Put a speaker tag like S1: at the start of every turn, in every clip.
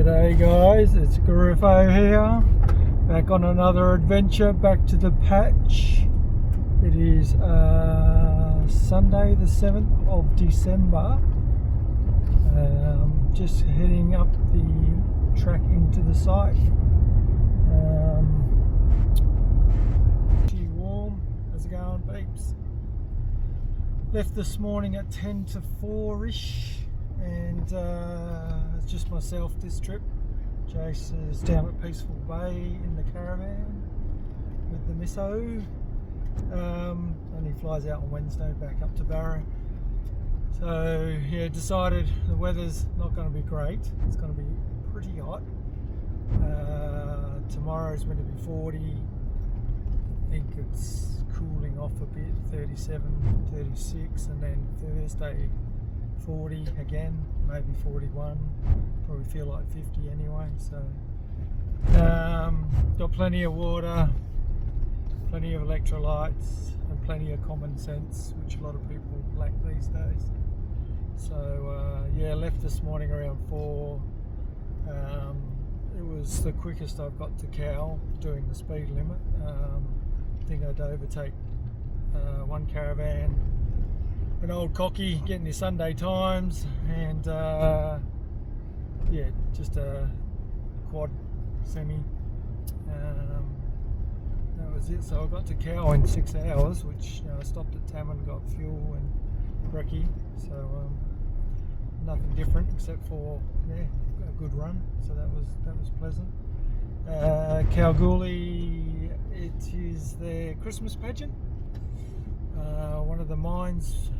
S1: G'day guys, it's Griffo here, back on another adventure, back to the patch. It is Sunday the 7th of December. Just heading up the track into the site. Pretty warm. How's it going, peeps? Left this morning at 10 to 4ish, and it's just myself this trip. Jace is down at Peaceful Bay in the caravan with the misso, and he flies out on Wednesday back up to Barrow. So yeah, decided the weather's not going to be great. It's going to be pretty hot. Tomorrow's meant to be 40. I think it's cooling off a bit, 37, 36, and then Thursday 40 again, maybe 41. Probably feel like 50 anyway. So got plenty of water, plenty of electrolytes, and plenty of common sense, which a lot of people lack these days. So yeah, left this morning around 4. It was the quickest I've got to Cow doing the speed limit. I think I'd overtake one caravan, an old cocky getting his Sunday times, and yeah, just a quad semi. That was it. So I got to Cow in 6 hours, which I stopped at Tamman, got fuel and brekkie. So nothing different except for a good run. So that was pleasant. Kalgoorlie, it is their Christmas pageant. One of the mines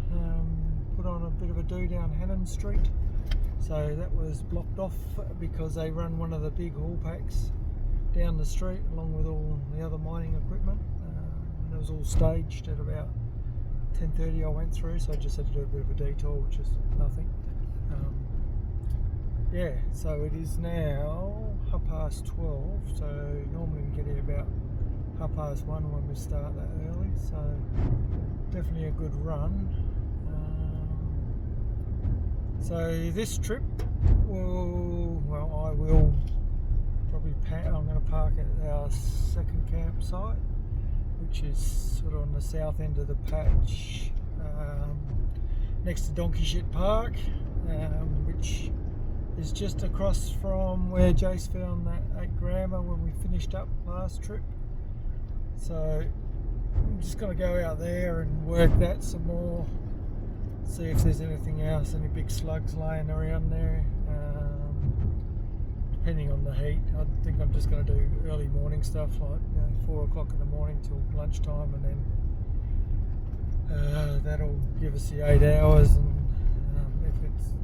S1: put on a bit of a do down Hannon Street, so that was blocked off because they run one of the big haul packs down the street along with all the other mining equipment, and it was all staged at about 10:30 I went through, so I just had to do a bit of a detour, which is nothing. Yeah, so it is now 12:30, so normally we get here about 1:30 when we start that early, so definitely a good run. So this trip I will probably I'm going to park at our second campsite, which is sort of on the south end of the patch, next to Donkey Shit Park, which is just across from where Jace found that 8 grammer when we finished up last trip. So I'm just going to go out there and work that some more, see if there's anything else, any big slugs laying around there. Depending on the heat, I think I'm just going to do early morning stuff, like 4 o'clock in the morning till lunchtime, and then that'll give us the 8 hours. And if it's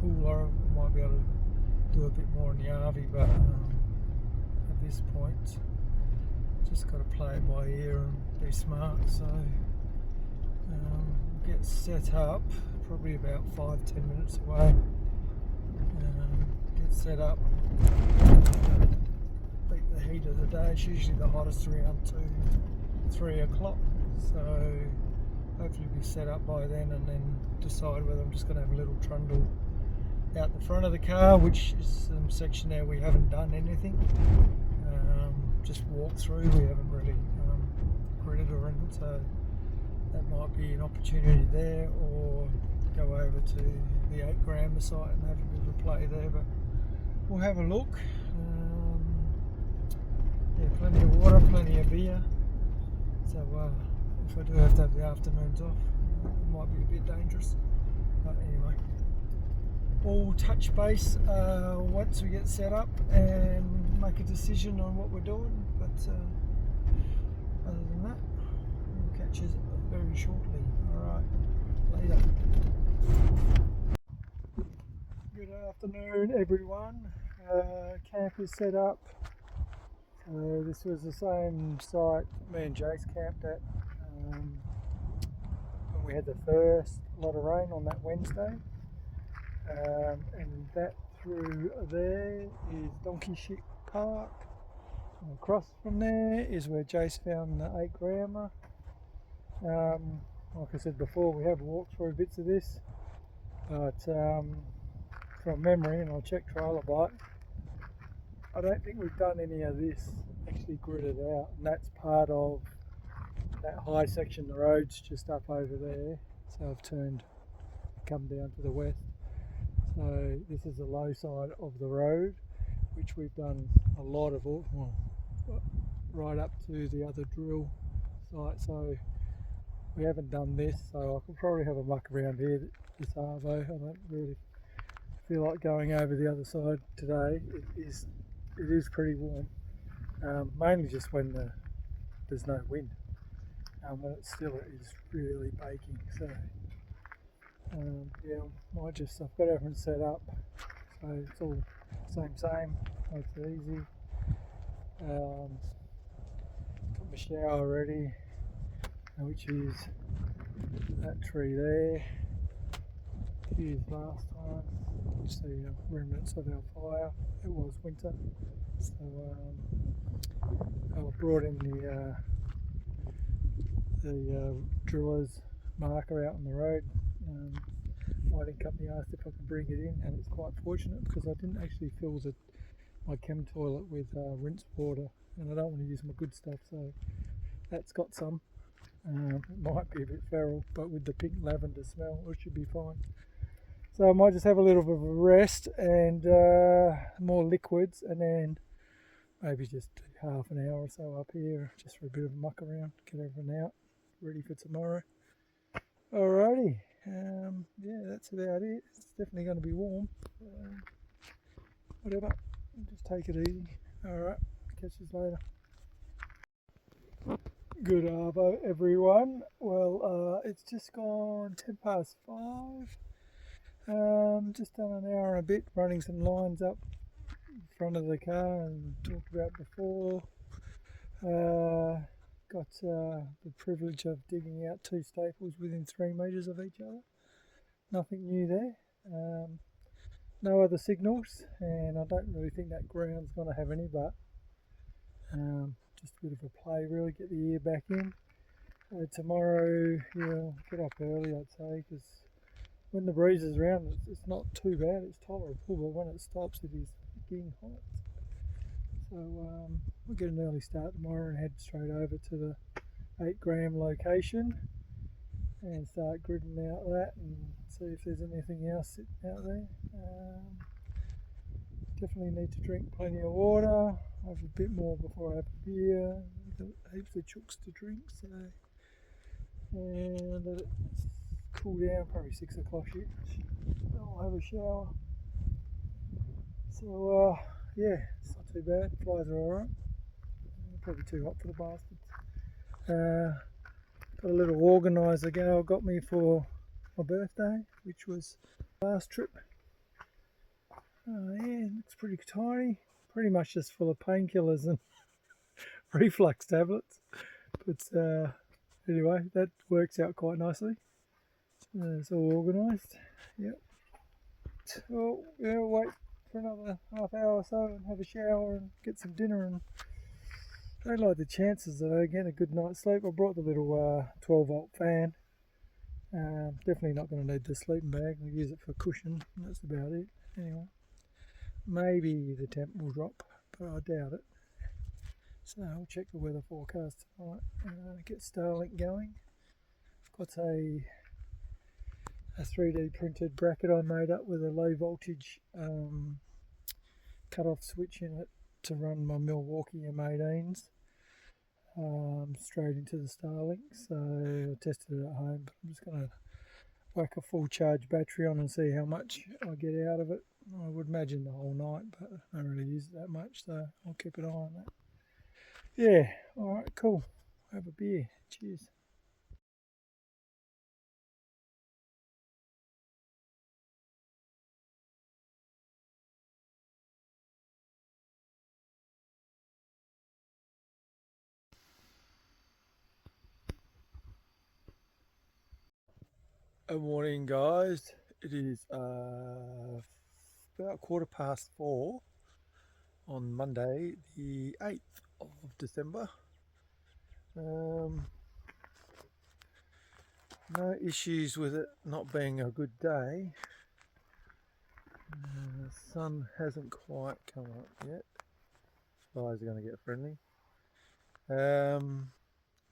S1: cooler, I might be able to do a bit more in the RV, but at this point just got to play it by ear and be smart. So get set up, probably about 5-10 minutes away. Get set up, beat the heat of the day. It's usually the hottest around 2-3 o'clock, so hopefully be set up by then, and then decide whether I'm just going to have a little trundle out the front of the car, which is some section there we haven't done anything, just walk through. We haven't really gridded or anything, so that might be an opportunity there, or go over to the 8 grammer site and have a bit of a play there, but we'll have a look. Yeah, plenty of water, plenty of beer, so if I do have to have the afternoons off, it might be a bit dangerous, but anyway, we'll touch base once we get set up and make a decision on what we're doing. But other than that, we'll catch you very shortly. Alright, later. Good afternoon everyone. Camp is set up. So this was the same site me and Jace camped at when we had the first lot of rain on that Wednesday. And that through there is Donkey Shit Park, and across from there is where Jace found the 8 grammer. Like I said before, we have walked through bits of this, but from memory, and I'll check trailer bike, I don't think we've done any of this actually gridded out, and that's part of that high section. The road's just up over there, so I've come down to the west. So this is the low side of the road, which we've done a lot of, well, right up to the other drill site. So we haven't done this, so I could probably have a muck around here. This arvo, I don't really feel like going over the other side today. It is pretty warm, mainly just when there's no wind. When it is really baking. So yeah, I've got everything set up, so it's all same. Makes it easy. Got my shower ready, which is that tree there. Used last time. You see remnants of our fire. It was winter, so I brought in the driller's marker out on the road. Lighting company asked if I could bring it in, and it's quite fortunate because I didn't actually fill my chem toilet with rinse water, and I don't want to use my good stuff, so that's got some. It might be a bit feral, but with the pink lavender smell, it should be fine. So I might just have a little bit of a rest and more liquids, and then maybe just half an hour or so up here just for a bit of a muck around, get everything out, ready for tomorrow. Alrighty, yeah, that's about it. It's definitely going to be warm. Whatever, just take it easy. Alright, catch you later. Good arvo, everyone. Well, it's just gone 5:10. Just done an hour and a bit running some lines up in front of the car and talked about before. Got the privilege of digging out 2 staples within 3 metres of each other. Nothing new there. No other signals, and I don't really think that ground's going to have any, but just a bit of a play, really get the ear back in. Tomorrow, yeah, get up early, I'd say, because when the breeze is around, it's not too bad, it's tolerable, but when it stops, it is getting hot. So we'll get an early start tomorrow and head straight over to the 8 gram location and start gridding out that and see if there's anything else sitting out there. Definitely need to drink plenty of water, have a bit more before I have a beer. Got heaps of chooks to drink, so and let it cool down, probably 6 o'clock-ish. I'll have a shower. So yeah, it's not too bad, flies are alright. Probably too hot for the bastards. Got a little organiser girl got me for my birthday, which was last trip. Yeah, looks pretty tiny, pretty much just full of painkillers and reflux tablets. But anyway, that works out quite nicely. It's all organised. Yep. So yeah, wait for another half hour or so and have a shower and get some dinner. And I don't like the chances of getting a good night's sleep. I brought the little 12-volt fan. Definitely not going to need the sleeping bag. I'll use it for cushion. That's about it. Anyway, maybe the temp will drop, but I doubt it. So I'll check the weather forecast tonight and get Starlink going. I've got a 3D printed bracket I made up with a low voltage cut-off switch in it to run my Milwaukee M18s straight into the Starlink. So I tested it at home, but I'm just going to whack a full charge battery on and see how much I get out of it. I would imagine the whole night, but I don't really use it that much, so I'll keep an eye on that. Yeah, alright, cool. Have a beer. Cheers. Good morning, guys. It is about 4:15 on Monday, the 8th of December. No issues with it not being a good day, The sun hasn't quite come up yet. Skies are going to get friendly.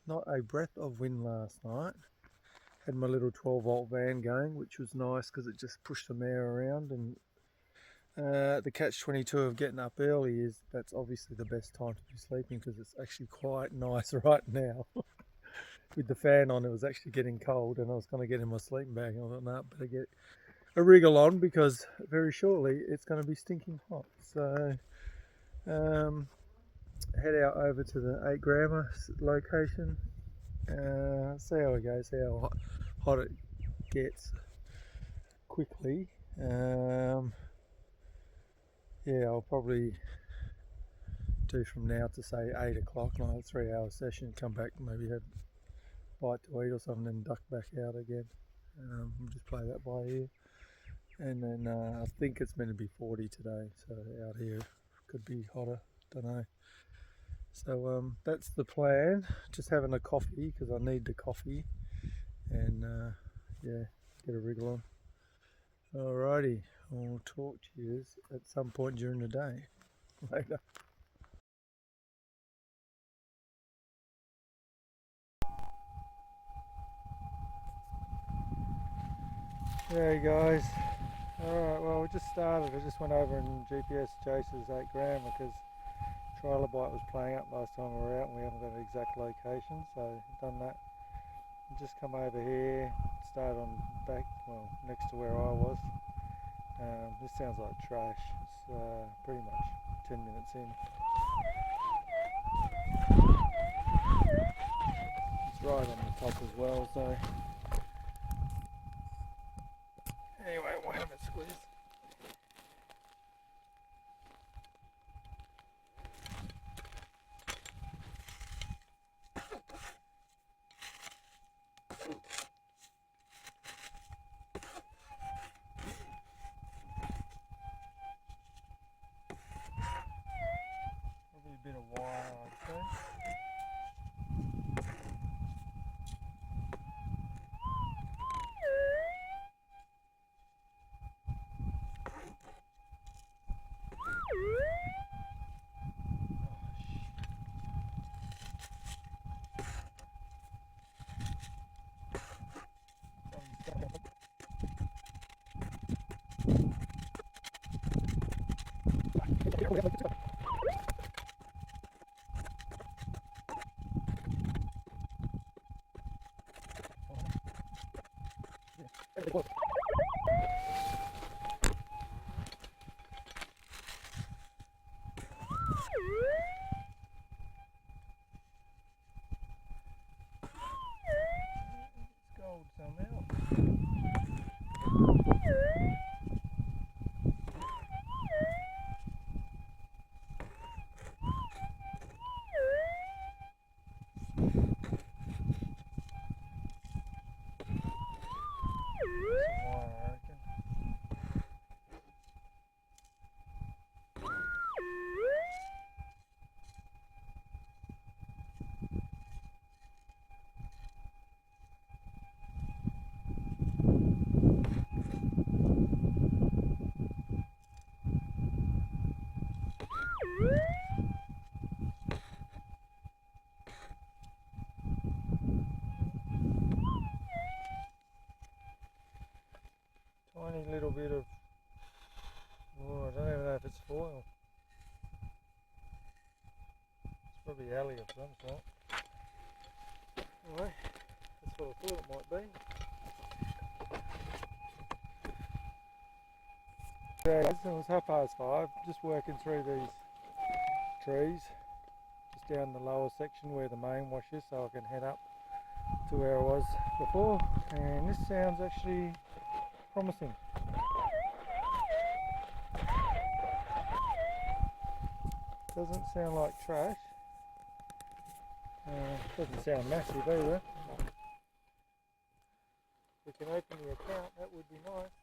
S1: Not a breath of wind last night. Had my little 12-volt van going, which was nice because it just pushed some air around. And the catch-22 of getting up early is that's obviously the best time to be sleeping because it's actually quite nice right now. With the fan on, it was actually getting cold, and I was going to get in my sleeping bag. And I thought, no, better get a wriggle on because very shortly it's going to be stinking hot. So head out over to the 8 grammer location, see how it goes, see how hot it gets quickly. Yeah, I'll probably do from now to say 8 o'clock, like a 3-hour session, come back and maybe have a bite to eat or something, then duck back out again. We'll just play that by ear. And then I think it's meant to be 40 today, so out here could be hotter, don't know. So that's the plan, just having a coffee because I need the coffee, and yeah, get a wriggle on. Alrighty, I'll talk to you at some point during the day. Later. There you guys. Alright, well we just started. I just went over and GPS Chase's 8 gram because Trailer Bite was playing up last time we were out and we haven't got an exact location, so I've done that. Just come over here, start on back, well, next to where I was. This sounds like trash. It's pretty much 10 minutes in. It's right on the top as well, so anyway, we'll have it squeezed. Probably a bit of wire, I'd say. Gold somehow. Tiny little bit of, oh, I don't even know if it's foil. It's probably alley of some sort. Anyway, that's what I thought it might be. Yeah, it was 5:30, just working through these trees, just down the lower section where the main wash is, so I can head up to where I was before. And this sounds actually promising. Doesn't sound like trash. Doesn't sound massive either. If we can open the account, that would be nice.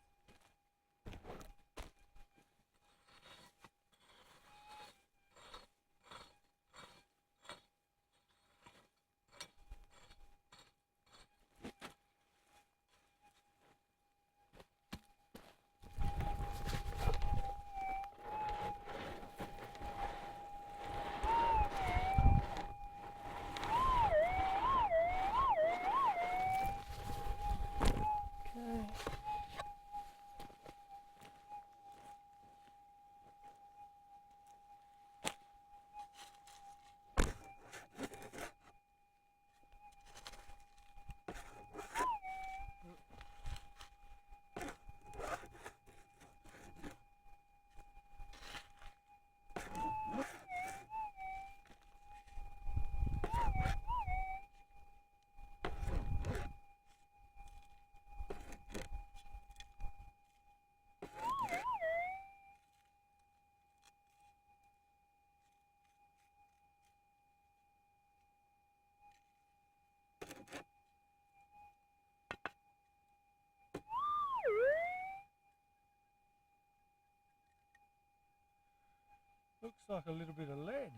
S1: looks like a little bit of lead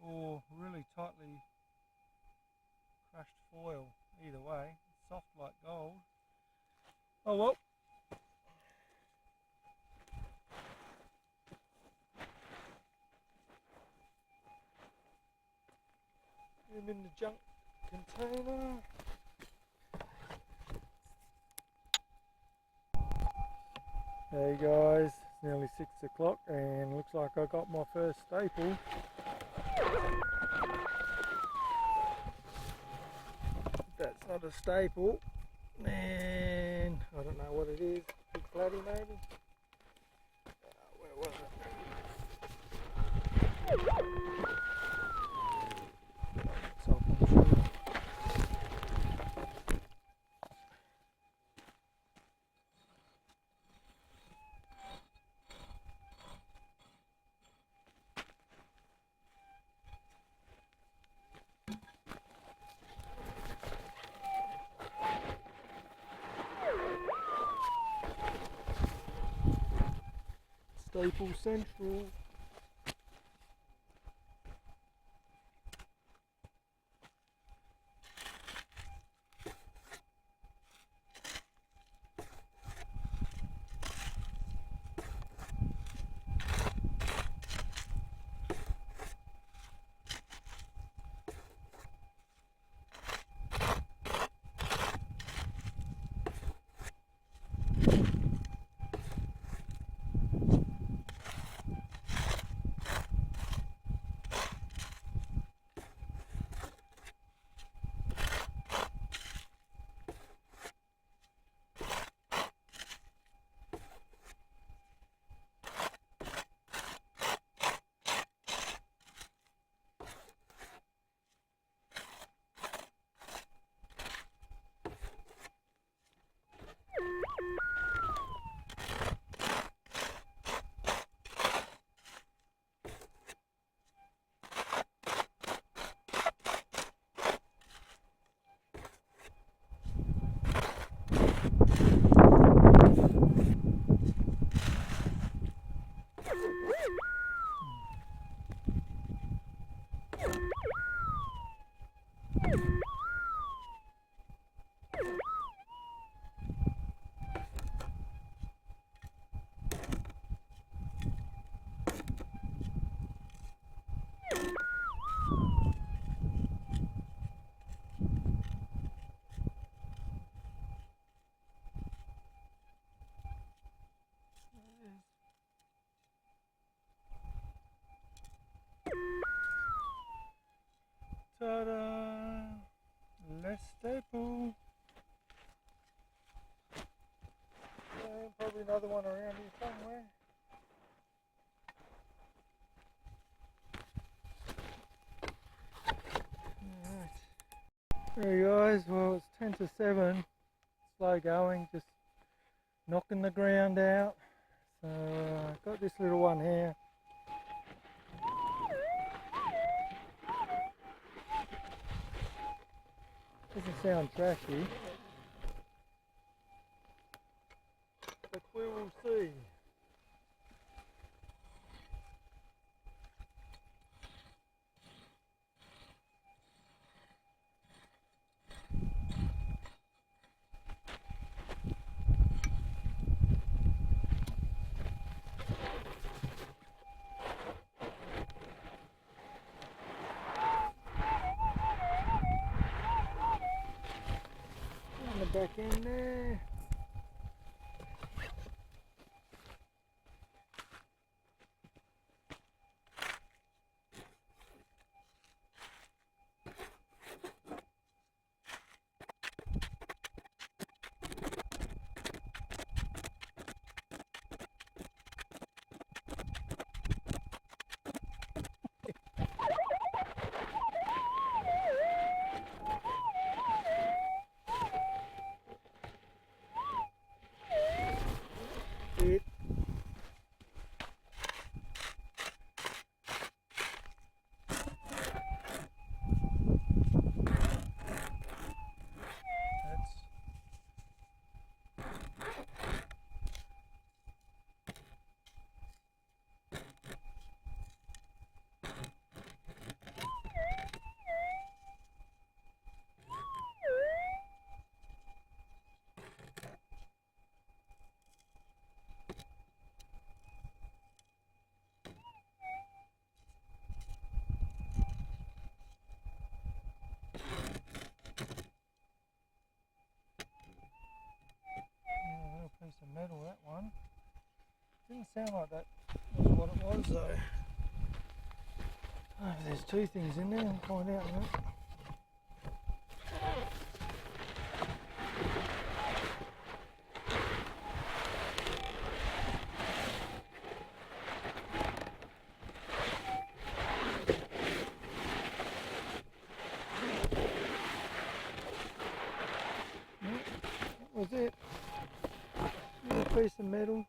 S1: or really tightly crushed foil. Either way, it's soft like gold. Oh well. Put them in the junk container. Hey guys, it's nearly 6 o'clock and looks like I got my first staple. That's not a staple, and I don't know what it is. Big flatty maybe? Where was it? Top, I'm sure. Staple Central. Ta-da! Less staple. And probably another one around here somewhere. Alright. There guys, well it's 10 to 7. Slow going, just knocking the ground out. So got this little one here. Doesn't sound trashy, but we will see. Back in there. sound like that was what it was though. Oh, there's two things in there, I'll find out in a minute. That was it. A piece of metal.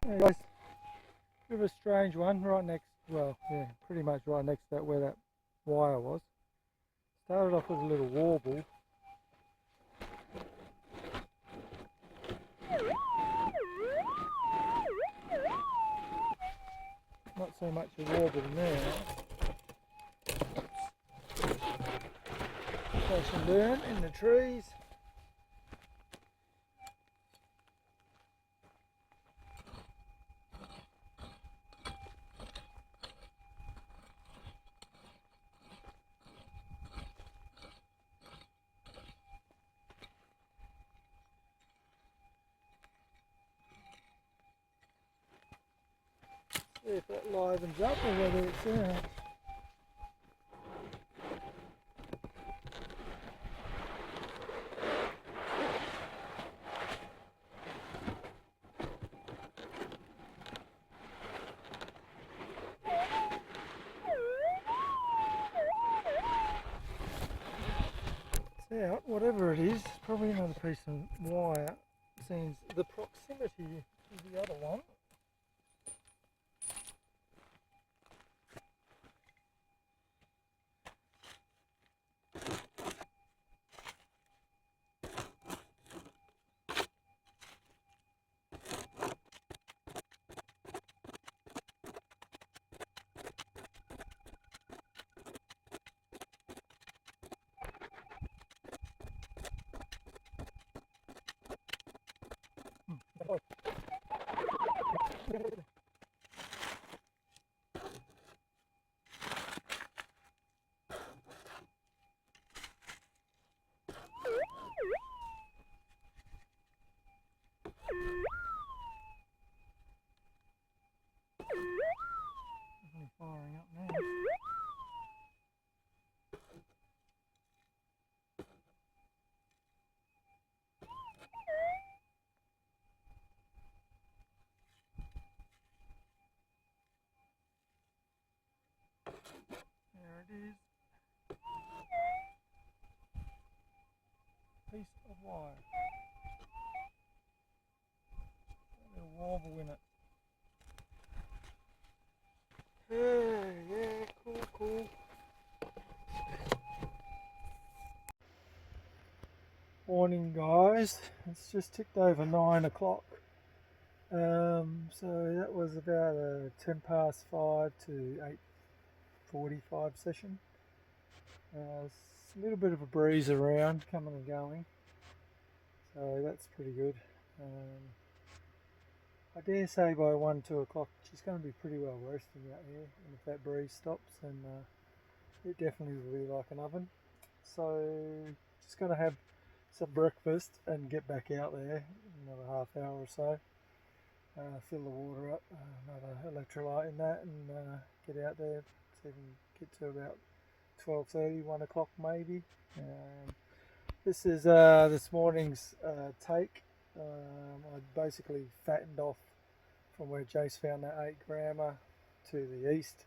S1: Yeah, guys, bit of a strange one, right next, well, yeah, pretty much right next to that where that wire was. Started off with a little warble. Not so much a warble now. Crash and burn in the trees. See if that livens up or whether it's it's out, whatever it is, probably another piece of wire, seems the proximity of the other one. Definitely firing up now. There it is. Piece of wire. A little warble in it. Yeah, cool. Morning guys, it's just ticked over 9 o'clock. So that was about a 10 past 5 to 8:45 session. It's a little bit of a breeze around, coming and going, so that's pretty good. I dare say by 1-2 o'clock she's going to be pretty well roasting out here, and if that breeze stops, then it definitely will be like an oven. So just going to have some breakfast and get back out there in another half hour or so. Fill the water up, another electrolyte in that, and get out there, see if we can get to about 12:30, 1 o'clock maybe. This is this morning's take. I basically fattened off from where Jace found that 8 grammer to the east,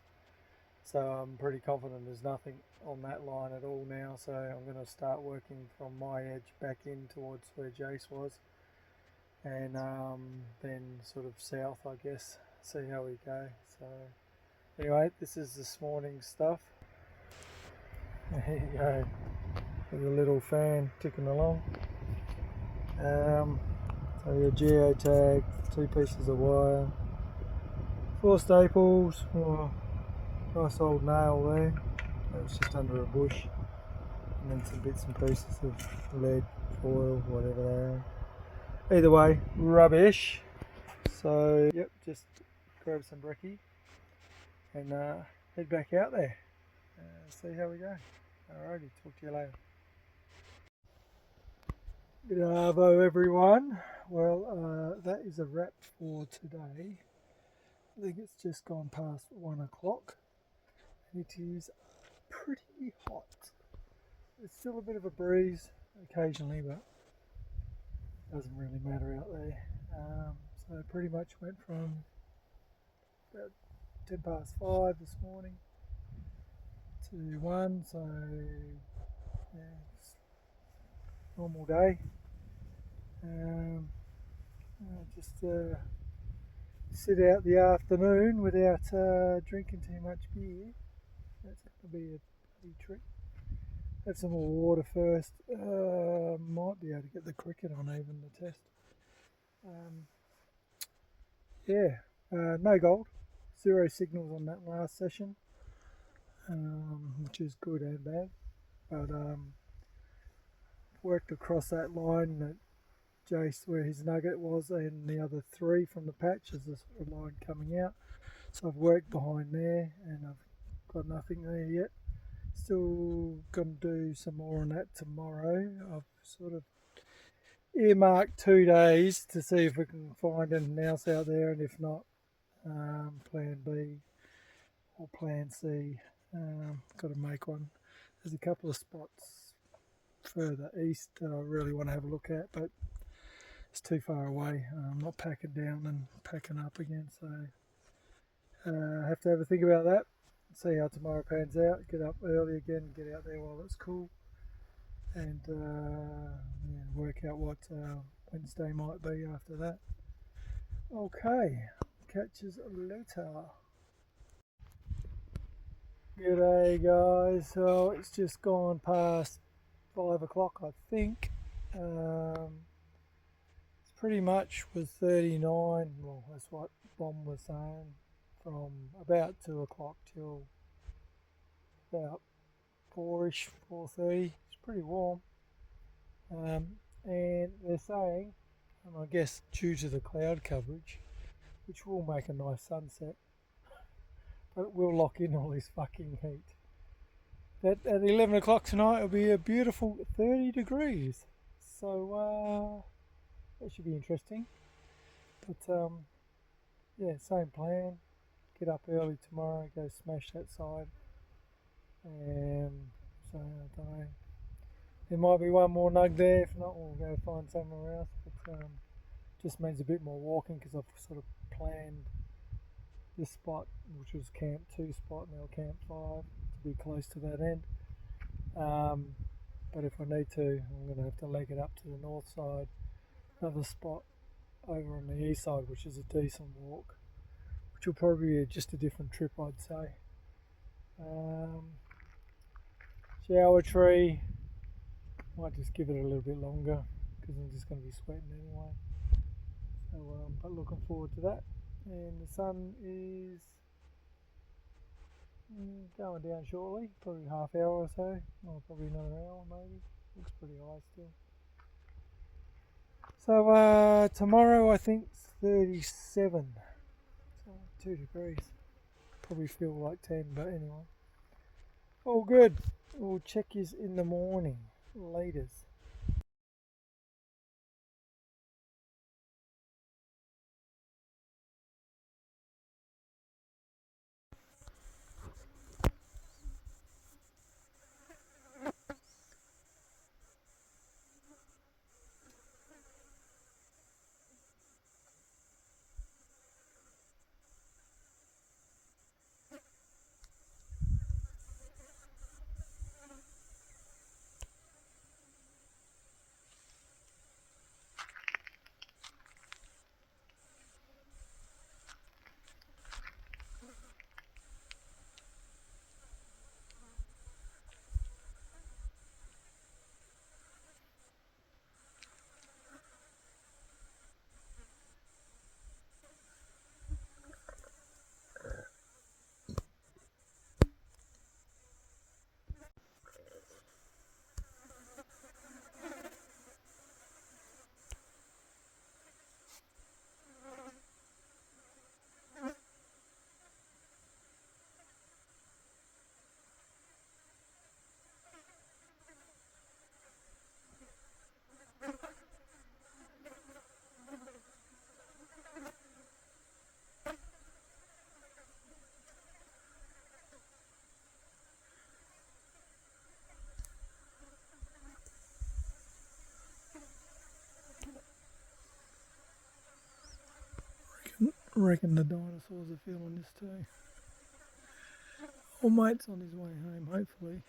S1: so I'm pretty confident there's nothing on that line at all now, so I'm going to start working from my edge back in towards where Jace was, and then sort of south, I guess, see how we go. So anyway, this is this morning's stuff. There you go, with a little fan ticking along. So your geotag, 2 pieces of wire, 4 staples, nice old nail there, that was just under a bush, and then some bits and pieces of lead, foil, whatever they are. Either way, rubbish. So yep, just grab some brekkie and head back out there, see how we go. Alrighty, talk to you later. Good arvo, everyone. Well, that is a wrap for today. I think it's just gone past 1 o'clock. It is pretty hot. It's still a bit of a breeze occasionally, but it doesn't really matter out there. So pretty much went from about 10 past 5 this morning to 1, so yeah, it's a normal day. Just sit out the afternoon without drinking too much beer. That's going to be a bloody treat. Have some more water first. Might be able to get the cricket on even the test. No gold. 0 signals on that last session, which is good and bad. But worked across that line that Jace, where his nugget was, and the other 3 from the patch is the sort of line coming out. So I've worked behind there and I've got nothing there yet. Still going to do some more on that tomorrow. I've sort of earmarked 2 days to see if we can find anything else out there, and if not, plan B or plan C. Got to make one. There's a couple of spots further east that I really want to have a look at, but it's too far away. I'm not packing down and packing up again, so have to have a think about that. See how tomorrow pans out. Get up early again, get out there while it's cool, and work out what Wednesday might be after that. Okay, catch us later. G'day guys, so it's just gone past 5 o'clock, I think. It's pretty much was 39, well that's what Bomb was saying, from about 2 o'clock till about 4ish, 4:30. It's pretty warm. And they're saying, and I guess due to the cloud coverage, which will make a nice sunset, but it will lock in all this fucking heat, that at 11 o'clock tonight it'll be a beautiful 30 degrees. So that should be interesting. But yeah, same plan. Get up early tomorrow, go smash that side. And so I don't know. There might be one more nug there. If not, we'll go find somewhere else. But just means a bit more walking because I've sort of planned this spot, which was Camp 2 spot, now Camp 5, to be close to that end. But if I need to, I'm going to have to leg it up to the north side. Another spot over on the east side, which is a decent walk, which will probably be just a different trip, I'd say. Shower tree, might just give it a little bit longer because I'm just going to be sweating anyway. So, but looking forward to that. And the sun is going down shortly, probably half hour or so, or probably another hour maybe. Looks pretty high still. So tomorrow I think it's 37, so 2 degrees. Probably feel like 10, but anyway. All good. We'll check yous in the morning. Laters. reckon the dinosaurs are feeling this too. Old mate's on his way home, hopefully.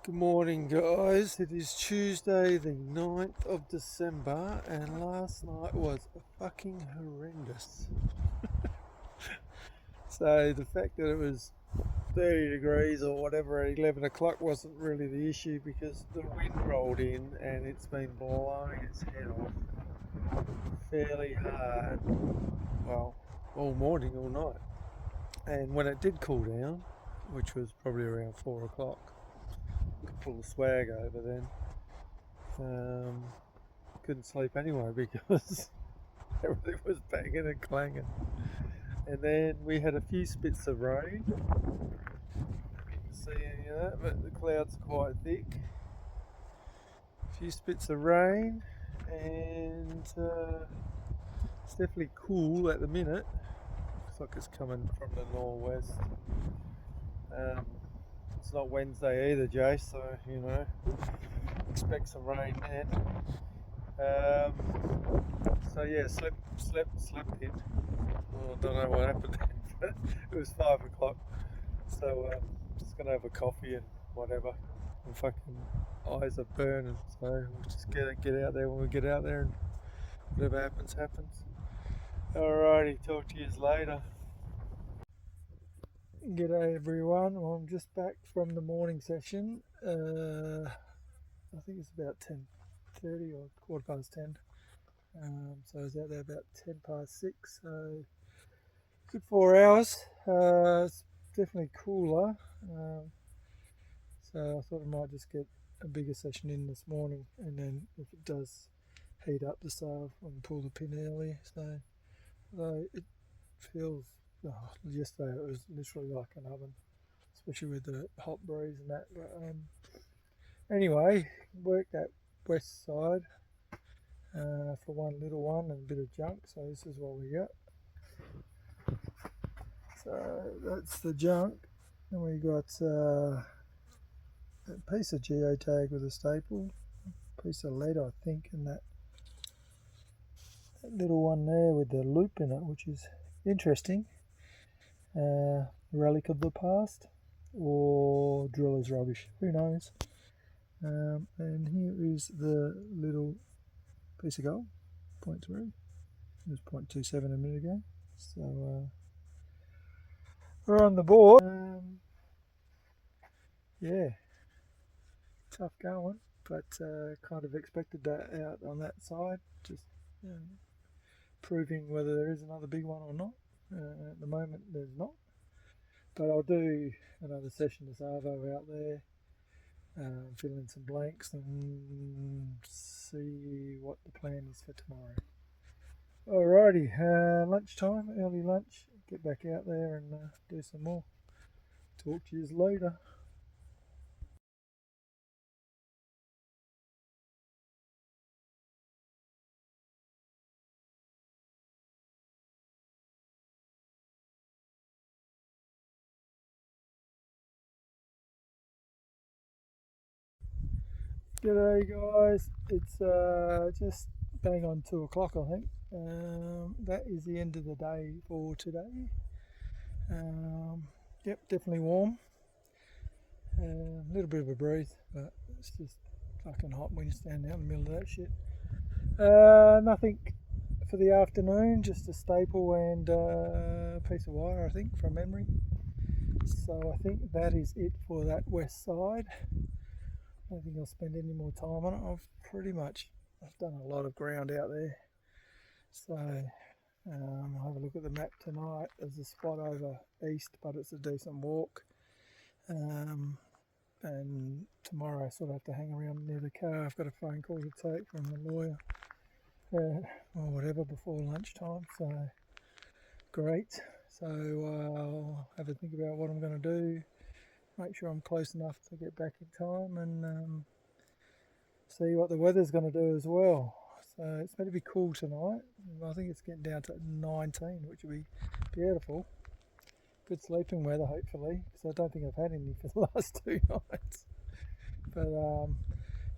S1: Good morning, guys. It is Tuesday, the 9th of December, and last night was fucking horrendous. So, the fact that it was 30 degrees or whatever at 11 o'clock wasn't really the issue because the wind rolled in and it's been blowing its head off fairly hard. Well, all morning, all night. And when it did cool down, which was probably around 4 o'clock, could pull the swag over then. Couldn't sleep anyway because everything was banging and clanging. And then we had a few spits of rain. You can see any of that, but the clouds are quite thick. A few spits of rain, and it's definitely cool at the minute. Looks like it's coming from the northwest. It's not Wednesday either, Jay, so you know, expect some rain then. So yeah, slept in. Well, I don't know what happened then, but it was 5 o'clock. So just gonna have a coffee and whatever. My fucking eyes are burning, so we'll just get out there when we get out there, and whatever happens, happens. Alrighty, talk to you later. G'day everyone. Well, I'm just back from the morning session. I think it's about 10:30 or 10:15. So I was out there about 6:10. So good 4 hours. It's definitely cooler. So I thought I might just get a bigger session in this morning, and then if it does heat up the sail, I can pull the pin early. So although it feels, yesterday it was literally like an oven, especially with the hot breeze and that. But anyway, worked that west side for one little one and a bit of junk. So this is what we got. So that's the junk, and we got a piece of geotag with a staple, a piece of lead I think, and that little one there with the loop in it, which is interesting. Relic of the past, or driller's rubbish, who knows. And here is the little piece of gold, 0.3. It was 0.27 a minute ago. So we're on the board. Yeah, tough going, but kind of expected that out on that side. Just proving whether there is another big one or not. At the moment, there's not. But I'll do another session this arvo out there, fill in some blanks and see what the plan is for tomorrow. Alrighty, lunchtime, early lunch, get back out there and do some more. Talk to you later. G'day guys, it's just bang on 2 o'clock I think. That is the end of the day for today. Yep, definitely warm. A little bit of a breeze, but it's just fucking hot when you stand out in the middle of that shit. Nothing for the afternoon, just a staple and a piece of wire I think from memory. So I think that is it for that west side. I don't think I'll spend any more time on it. I've done a lot of ground out there. So I'll have a look at the map tonight. There's a spot over east, but it's a decent walk. And tomorrow I sort of have to hang around near the car. I've got a phone call to take from the lawyer or whatever before lunchtime. So great. So I'll have a think about what I'm going to do. Make sure I'm close enough to get back in time and see what the weather's going to do as well. So it's going to be cool tonight. I think it's getting down to 19, which will be beautiful. Good sleeping weather, hopefully, because I don't think I've had any for the last 2 nights. But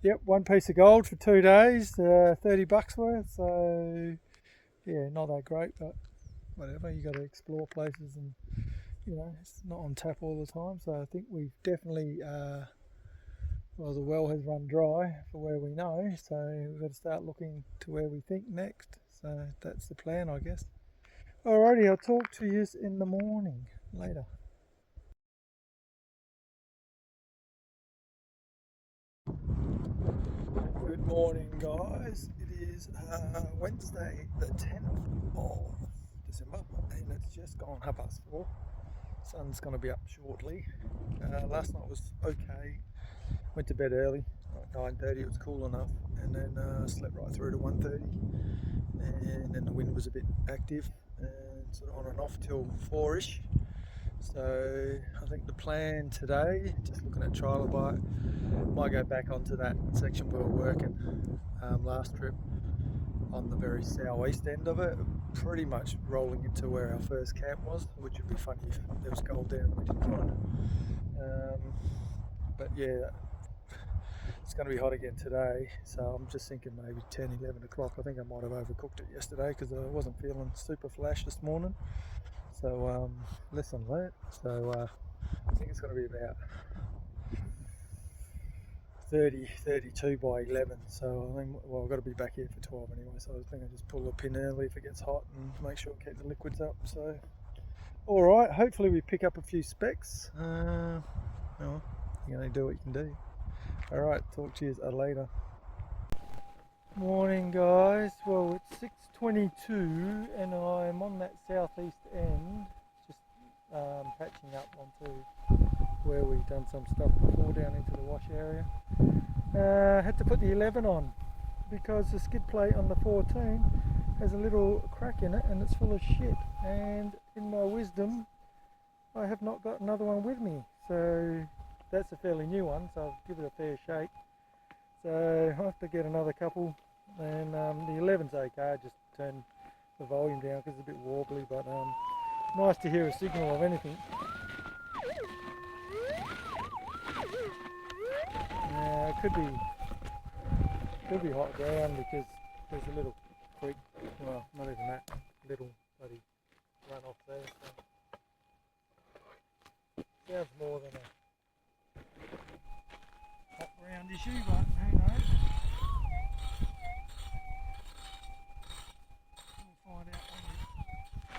S1: yep, one piece of gold for 2 days, $30 worth. So yeah, not that great, but whatever. You got to explore places, and you know it's not on tap all the time. So I think we've definitely. Well, the well has run dry for where we know, so we've got to start looking to where we think next. So that's the plan, I guess. Alrighty, I'll talk to you in the morning later. Good morning, guys. It is Wednesday, the 10th of December, and it's just gone 4:30. Sun's going to be up shortly. Last night was okay. Went to bed early, like 9:30. It was cool enough, and then slept right through to 1:30. And then the wind was a bit active and sort of on and off till 4ish. So I think the plan today, just looking at trailer bike, might go back onto that section we were working last trip on the very southeast end of it, pretty much rolling into where our first camp was, which would be funny if there was gold there and we didn't find it. But yeah, it's going to be hot again today, so I'm just thinking maybe 10, 11 o'clock. I think I might have overcooked it yesterday because I wasn't feeling super flash this morning. So lesson learnt. So I think it's going to be about 32 by 11. So I think, well, I've got to be back here for 12 anyway. So I think I just pull the pin early if it gets hot and make sure I keep the liquids up. So all right, hopefully we pick up a few specs. Well, you can only do what you can do. All right, talk to you later. Morning, guys. Well, it's 6:22 and I'm on that southeast end, just patching up onto where we've done some stuff before down into the wash area. Had to put the 11 on because the skid plate on the 14 has a little crack in it and it's full of shit, and in my wisdom I have not got another one with me, so that's a fairly new one, so I'll give it a fair shake. So I'll have to get another couple, and the 11's okay. I just turn the volume down because it's a bit warbly, but nice to hear a signal of anything. It could be hot ground because there's a little creek, well, not even that, little bloody runoff there. So sounds more than a hot ground issue, but who knows? We'll find out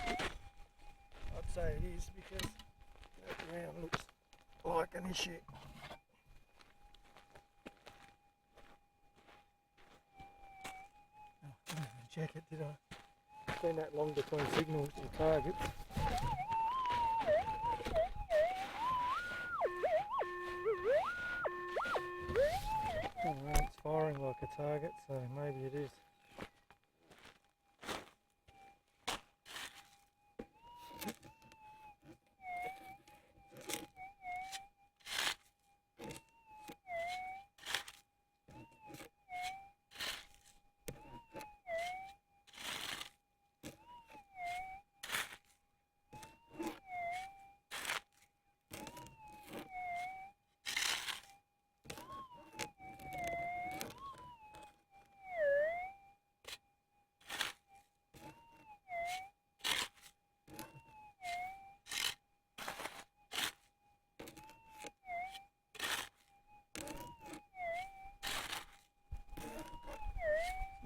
S1: later. I'd say it is because that ground looks like an issue. I didn't even check it, did I? It's been that long between signals and targets. Oh, well, it's firing like a target, so maybe it is.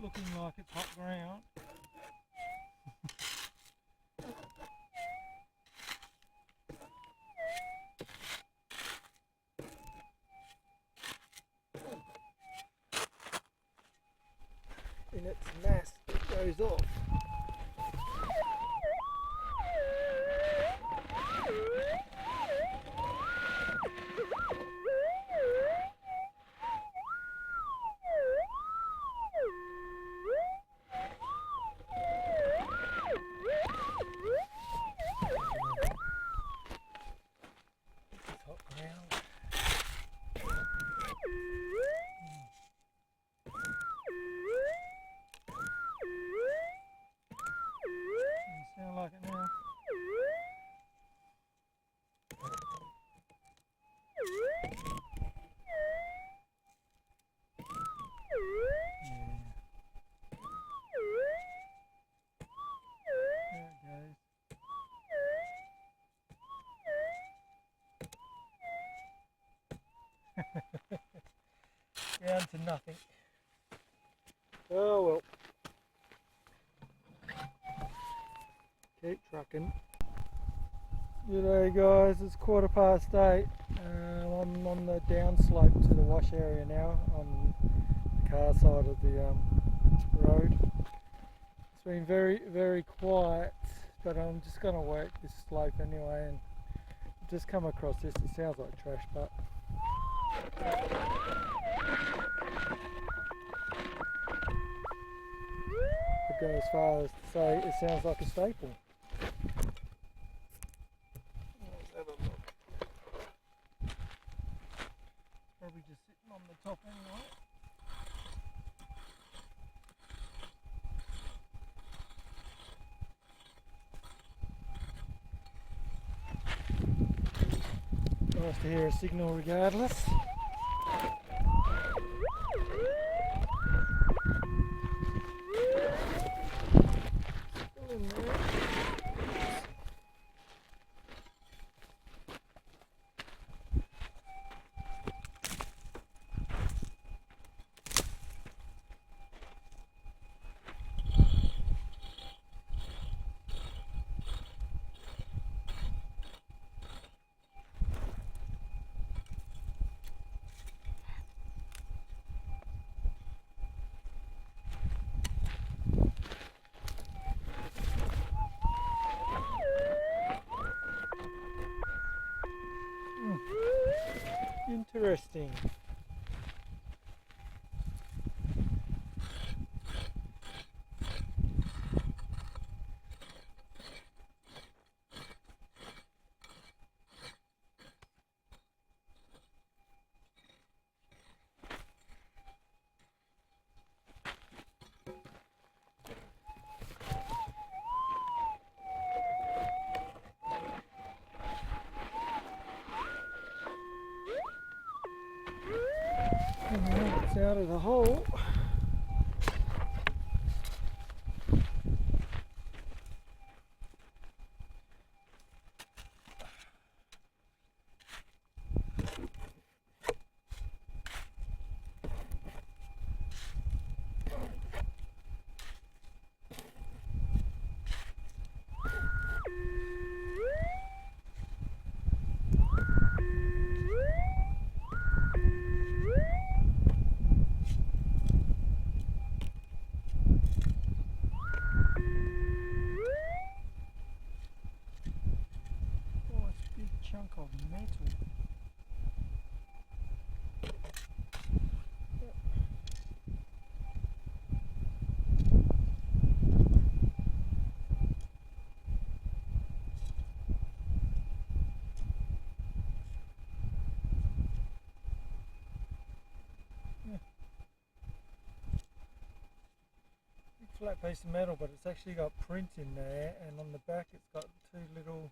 S1: Looking like it's hot ground. In its mass, it goes off. Down to nothing. Oh well. Keep trucking. G'day guys, it's 8:15. I'm on the downslope to the wash area now on the car side of the road. It's been very quiet, but I'm just going to work this slope anyway, and just come across this. It sounds like trash, but I'd go as far as to say it sounds like a staple. Let's have a look. Probably just sitting on the top anyway. Nice to hear a signal regardless. Still in there. Interesting. It's out of the hole. Chunk of metal. Big flat piece of metal, but it's actually got print in there, and on the back it's got two little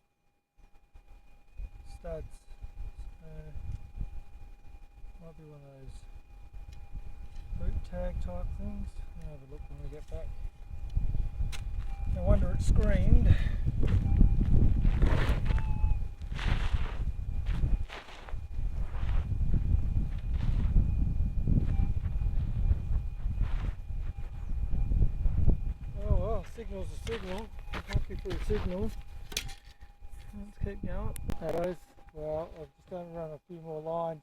S1: studs. Might be one of those boot tag type things. I'll have a look when we get back. No wonder it screamed. Oh well, signal's a signal. I'm happy for a signal. Let's keep going. Arrows. Well, I've just going to run a few more lines.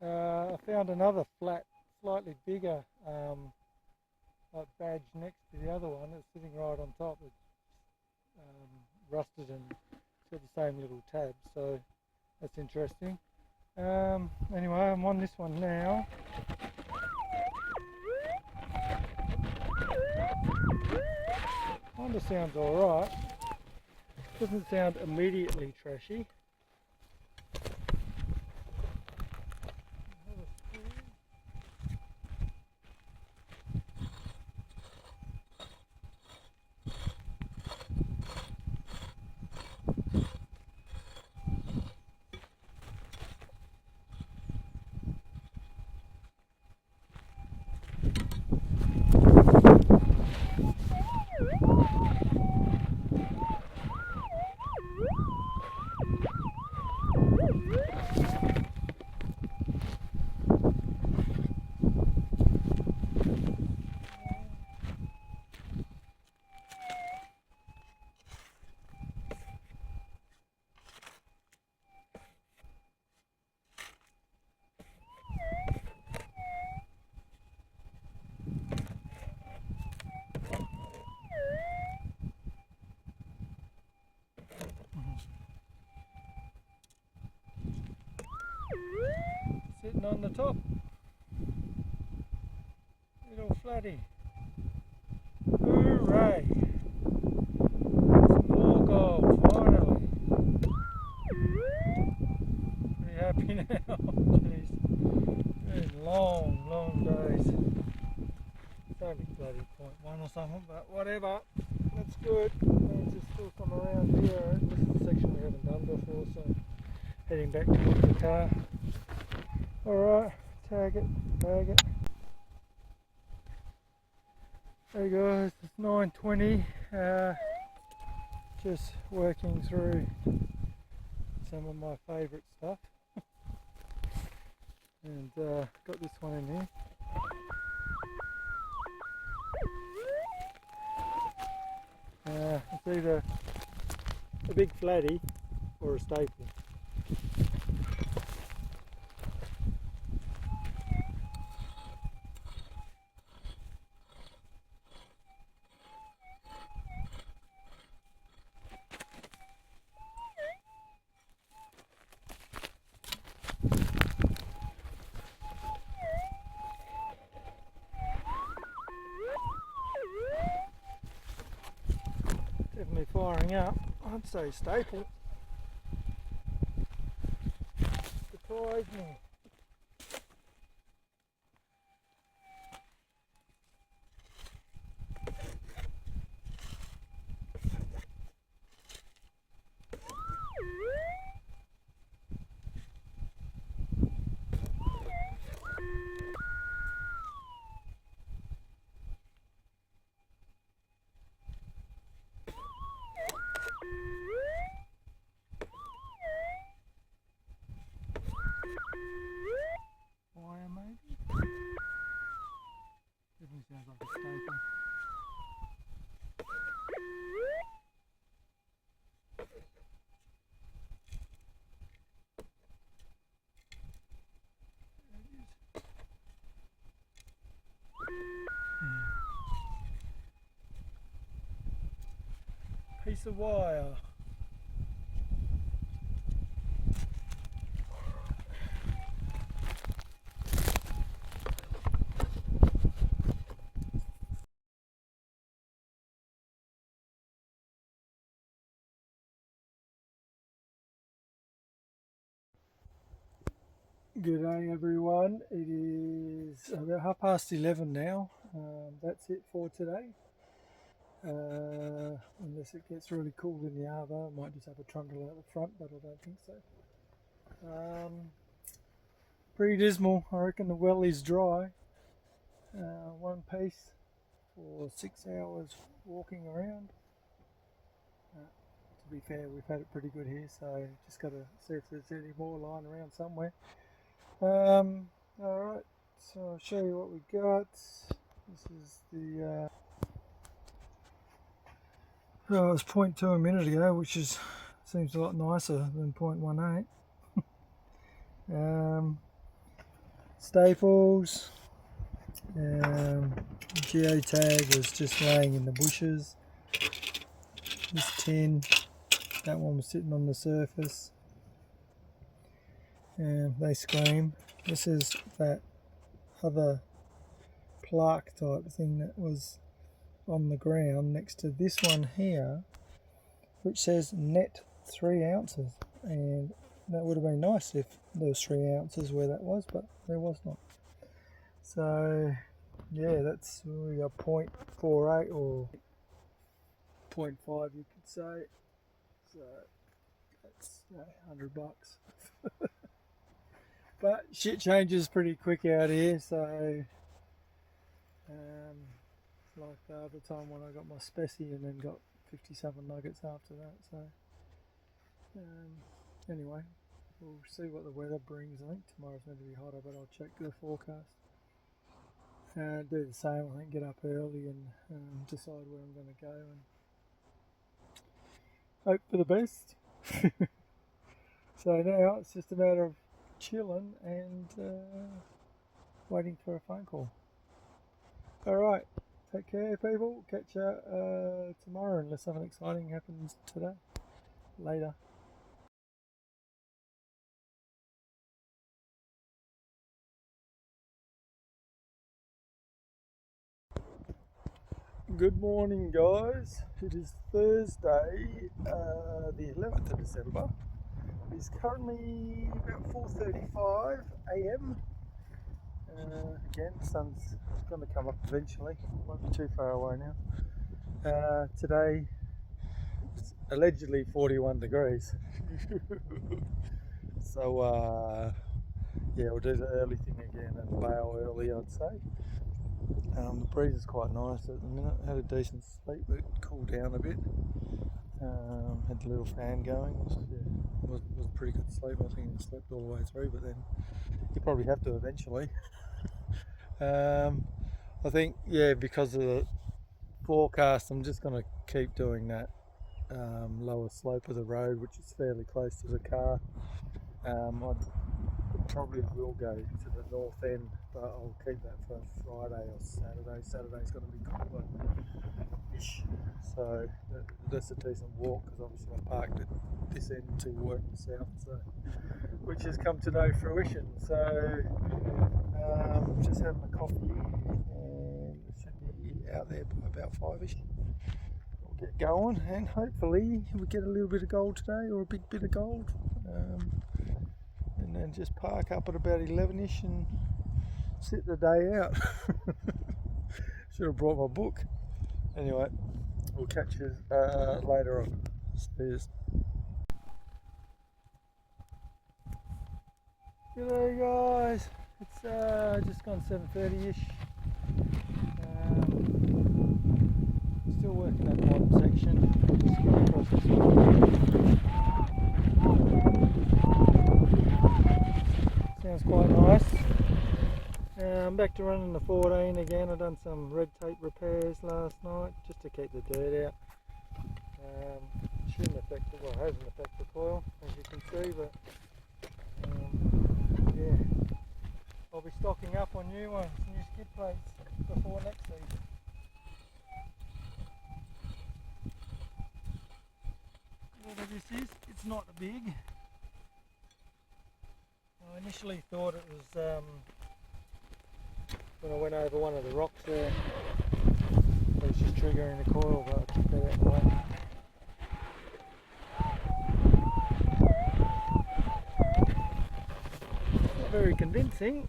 S1: I found another flat, slightly bigger like badge next to the other one. It's sitting right on top. It's rusted and it's got the same little tab, so that's interesting. Anyway, I'm on this one now. Kind of sounds alright. Doesn't sound immediately trashy. sitting on the top. Little flatty. Hooray! Some more gold, finally. Pretty happy now. Jeez. Been long days. It's only bloody 0.1 or something, but whatever. That's good. Means there's still some around here. This is a section we haven't done before, so heading back towards the car. Alright, tag it, bag it. Hey guys, it's 9:20. Just working through some of my favourite stuff. And got this one in here. It's either a big flatty or a staple. Definitely firing up. I'd say staple. Surprise me. Wire maybe? Definitely sounds like a staple. Piece of wire. Good day everyone, it is about 11:30 now. That's it for today. Unless it gets really cool in the arvo, I might just have a trundle out the front, but I don't think so. Pretty dismal. I reckon the well is dry. One piece for 6 hours walking around. To be fair, we've had it pretty good here, so just got to see if there's any more lying around somewhere. Alright, so I'll show you what we got. This is the it was 0.2 a minute ago, which seems a lot nicer than 0.18. Staples. Geotag was just laying in the bushes. This tin, that one was sitting on the surface. And they scream. This is that other plaque type thing that was on the ground next to this one here, which says net 3 ounces, and that would have been nice if there was 3 ounces where that was, but there was not. So yeah, that's, we got 0.48 or 0.5 you could say, so that's $100. But shit changes pretty quick out here, so like the other time when I got my specie and then got 57 nuggets after that. So anyway, we'll see what the weather brings. I think tomorrow's meant to be hotter, but I'll check the forecast. Do the same, I think, get up early and decide where I'm going to go and hope for the best. So now it's just a matter of chilling and waiting for a phone call. Alright, take care people, catch you tomorrow unless something exciting happens today. Later. Good morning, guys. It is Thursday, the 11th of December. It's currently about 4:35 a.m. Again, the sun's going to come up eventually. Won't be too far away now. Today, it's allegedly 41 degrees. So, yeah, we'll do the early thing again and bail early, I'd say. The breeze is quite nice at the minute. Had a decent sleep, but cooled down a bit. Had the little fan going. Was a pretty good sleep. I think I slept all the way through, but then you probably have to eventually. I think, yeah, because of the forecast, I'm just going to keep doing that lower slope of the road, which is fairly close to the car. I probably will go to the north end, but I'll keep that for Friday or Saturday. Saturday's going to be cooler-ish, so that's a decent walk because obviously I parked at this end to work in the south, so which has come to no fruition. So just having a coffee and should be out there by about 5ish. We'll get going and hopefully we get a little bit of gold today, or a big bit of gold. And then just park up at about 11ish and sit the day out. Should have brought my book. Anyway, we'll catch you later on. Cheers. G'day guys, it's just gone 7:30ish. Still working that bottom section. Just going across this one. Sounds quite nice. I'm back to running the 14 again. I've done some red tape repairs last night just to keep the dirt out. Shouldn't affect the, well, hasn't affected the coil as you can see, but yeah, I'll be stocking up on new ones, new skid plates before next season. Whatever this is, it's not big. I initially thought it was when I went over one of the rocks there, it was just triggering the coil, but I took that out of the way. Not very convincing.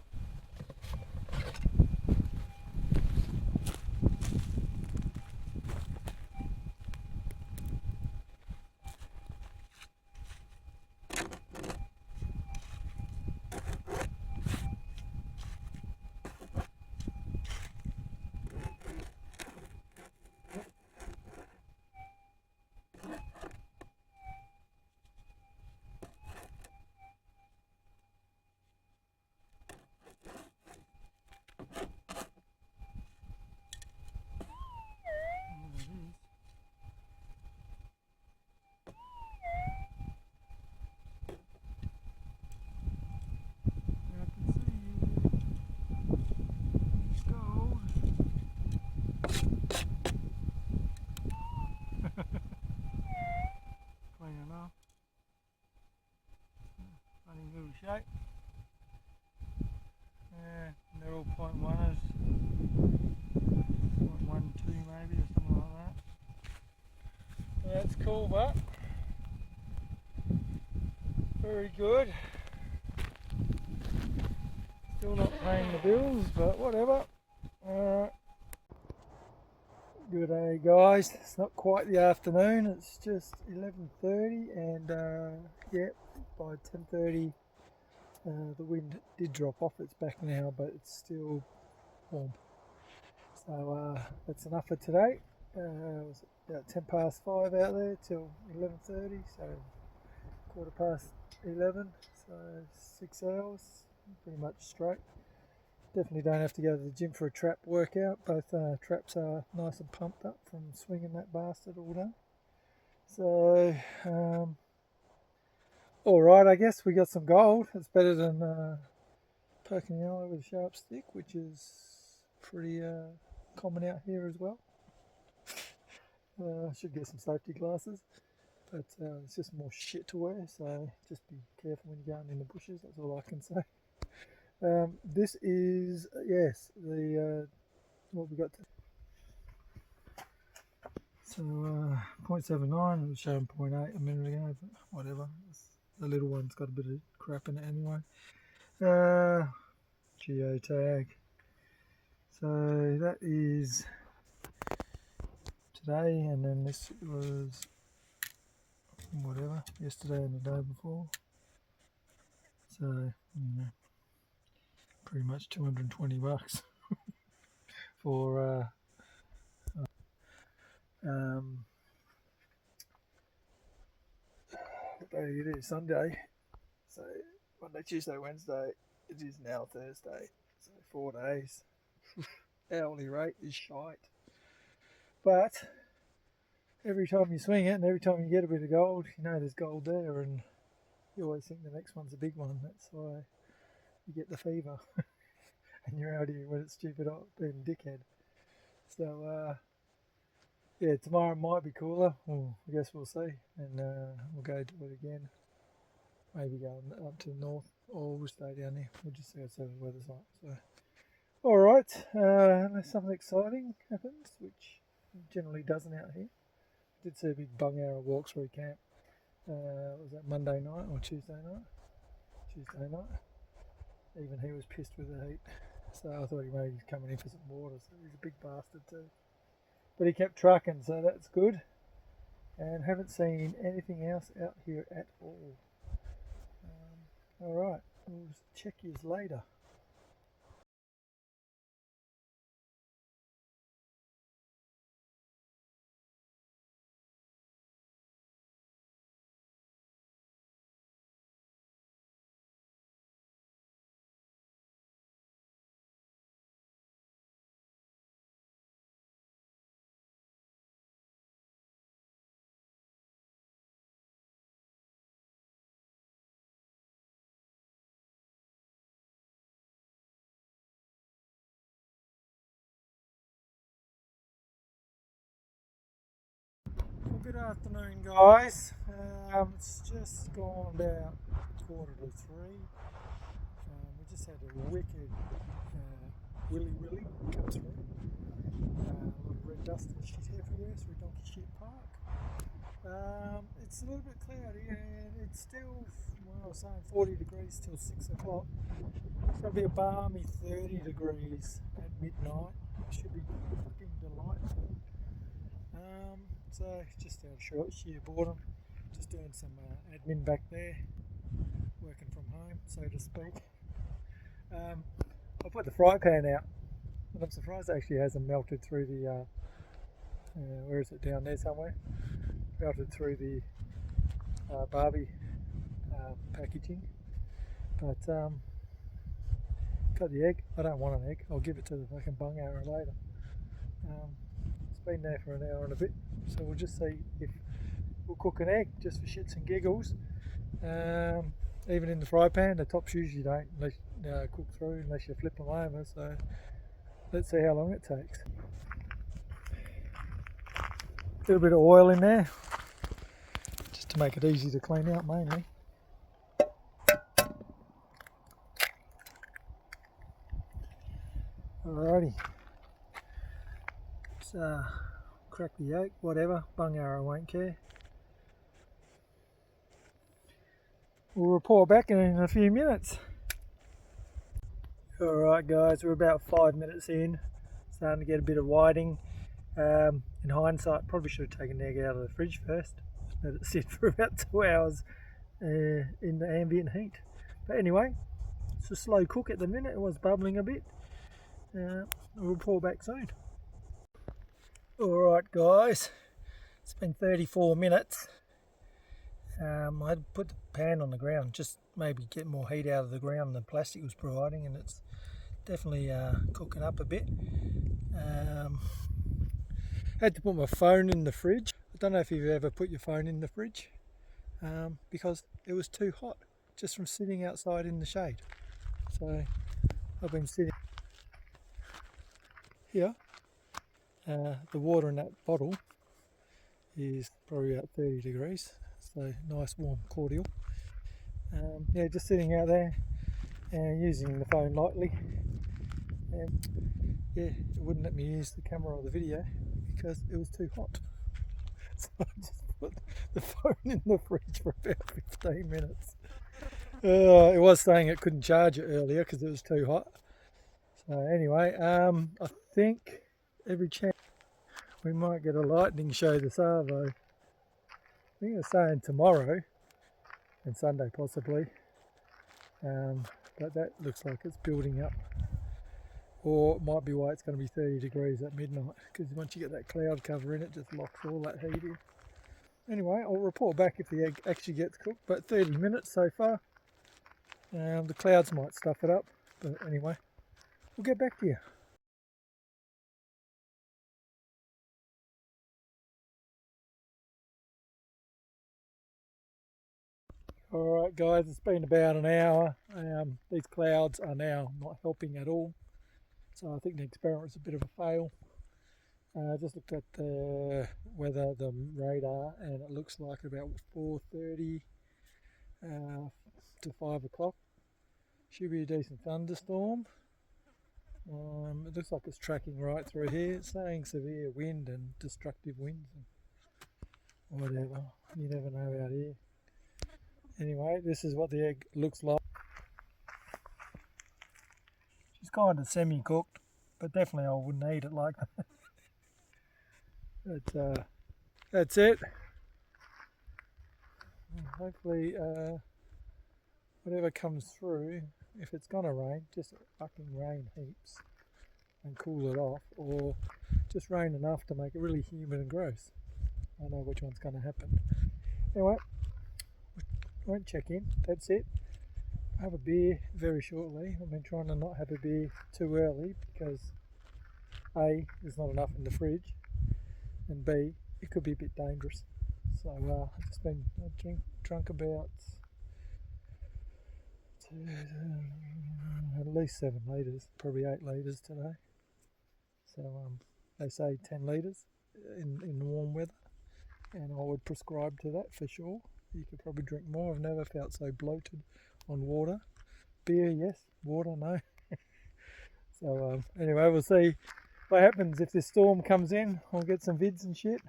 S1: Funny little shape. Yeah, they're all 0.1ers, 0.12 maybe or something like that. So that's cool, but very good. Still not paying the bills, but whatever. Alright. Good day guys, it's not quite the afternoon, it's just 11:30 and yeah, by 10:30 the wind did drop off. It's back now, but it's still warm. So that's enough for today. It was about 5:10 out there till 11:30, so 11:15, so 6 hours, pretty much straight. Definitely don't have to go to the gym for a trap workout. Both traps are nice and pumped up from swinging that bastard all day. So, alright, I guess we got some gold. It's better than poking the eye with a sharp stick, which is pretty common out here as well. I should get some safety glasses, but it's just more shit to wear, so just be careful when you're going in the bushes, that's all I can say. This is, yes, the what we got. So 0.79, it was showing 0.8 a minute ago, but whatever. The little one's got a bit of crap in it anyway. Geotag. So that is today, and then this was whatever, yesterday and the day before. So, you know, pretty much 220 bucks for what day it is, Sunday. So Monday, Tuesday, Wednesday, it is now Thursday. So 4 days. Hourly rate is shite. But every time you swing it and every time you get a bit of gold, you know there's gold there, and you always think the next one's a big one. That's why you get the fever. And you're out here when it's stupid being a dickhead. So yeah, tomorrow might be cooler. Well, I guess we'll see, and we'll go do it again. Maybe go up to the north, or we'll stay down there. We'll just see what the weather's like. So, all right, unless something exciting happens, which generally doesn't out here. Did see a big bung arrow walk through camp. Was that Monday night or Tuesday night? Tuesday night. Even he was pissed with the heat, so I thought he maybe was coming in for some water. So he's a big bastard too. But he kept trucking, so that's good. And haven't seen anything else out here at all. Alright, we'll check yous later. Well, good afternoon, guys. It's just gone about 2:45. We just had a wicked willy come through. A lot of red dust and shit everywhere through Donkey Shit Park. It's a little bit cloudy and it's still, well, I was saying 40 degrees till 6 o'clock. It's going to be a balmy 30 degrees at midnight. It should be fucking delightful. So just out of sheer boredom, just doing some admin back there, working from home, so to speak. I put the fry pan out, and I'm surprised it actually hasn't melted through the, where is it, down there somewhere? Melted through the Barbie packaging. But got the egg. I don't want an egg. I'll give it to the fucking bung arrow later. It's been there for an hour and a bit, so we'll just see if we'll cook an egg just for shits and giggles. Even in the fry pan, the tops usually don't cook through unless you flip them over. So let's see how long it takes. A little bit of oil in there, just to make it easy to clean out mainly. Alrighty, let's crack the yolk, whatever, bung arrow won't care. We'll report back in a few minutes. Alright guys, we're about 5 minutes in, starting to get a bit of whiting. In hindsight, probably should have taken the egg out of the fridge first, let it sit for about 2 hours in the ambient heat. But anyway, it's a slow cook at the minute. It was bubbling a bit. We'll report back soon. Alright guys, it's been 34 minutes. I put the pan on the ground, just maybe get more heat out of the ground than the plastic was providing, and it's definitely cooking up a bit. Had to put my phone in the fridge. I don't know if you've ever put your phone in the fridge, because it was too hot just from sitting outside in the shade. So I've been sitting here. The water in that bottle is probably about 30 degrees, so nice warm cordial. Yeah, just sitting out there and using the phone lightly. And yeah, it wouldn't let me use the camera or the video because it was too hot. So I just put the phone in the fridge for about 15 minutes. It was saying it couldn't charge it earlier because it was too hot. So anyway, I think every chance we might get a lightning show this arvo. I think they're saying tomorrow and Sunday possibly, but that looks like it's building up. Or it might be why it's going to be 30 degrees at midnight, because once you get that cloud cover in, it just locks all that heat in. Anyway, I'll report back if the egg actually gets cooked, but 30 minutes so far. The clouds might stuff it up, but anyway, we'll get back to you. Alright guys, it's been about an hour. These clouds are now not helping at all, so I think the experiment was a bit of a fail. I just looked at the weather, the radar, and it looks like about 4:30 to 5 o'clock. Should be a decent thunderstorm. It looks like it's tracking right through here. It's saying severe wind and destructive winds and whatever. You never know out here. Anyway, this is what the egg looks like. She's kind of semi-cooked, but definitely I wouldn't eat it like that. But that's it. Hopefully whatever comes through, if it's gonna rain, just fucking rain heaps and cool it off, or just rain enough to make it really humid and gross. I know which one's gonna happen. Anyway, won't check in, that's it. I'll have a beer very shortly. I've been trying to not have a beer too early because A, there's not enough in the fridge, and B, it could be a bit dangerous. So I've just been drunk about at least 7 litres, probably 8 litres today. So they say 10 litres in warm weather, and I would prescribe to that for sure. You could probably drink more. I've never felt so bloated on water. Beer, yes. Water, no. So anyway, we'll see what happens if this storm comes in. I'll get some vids and shit.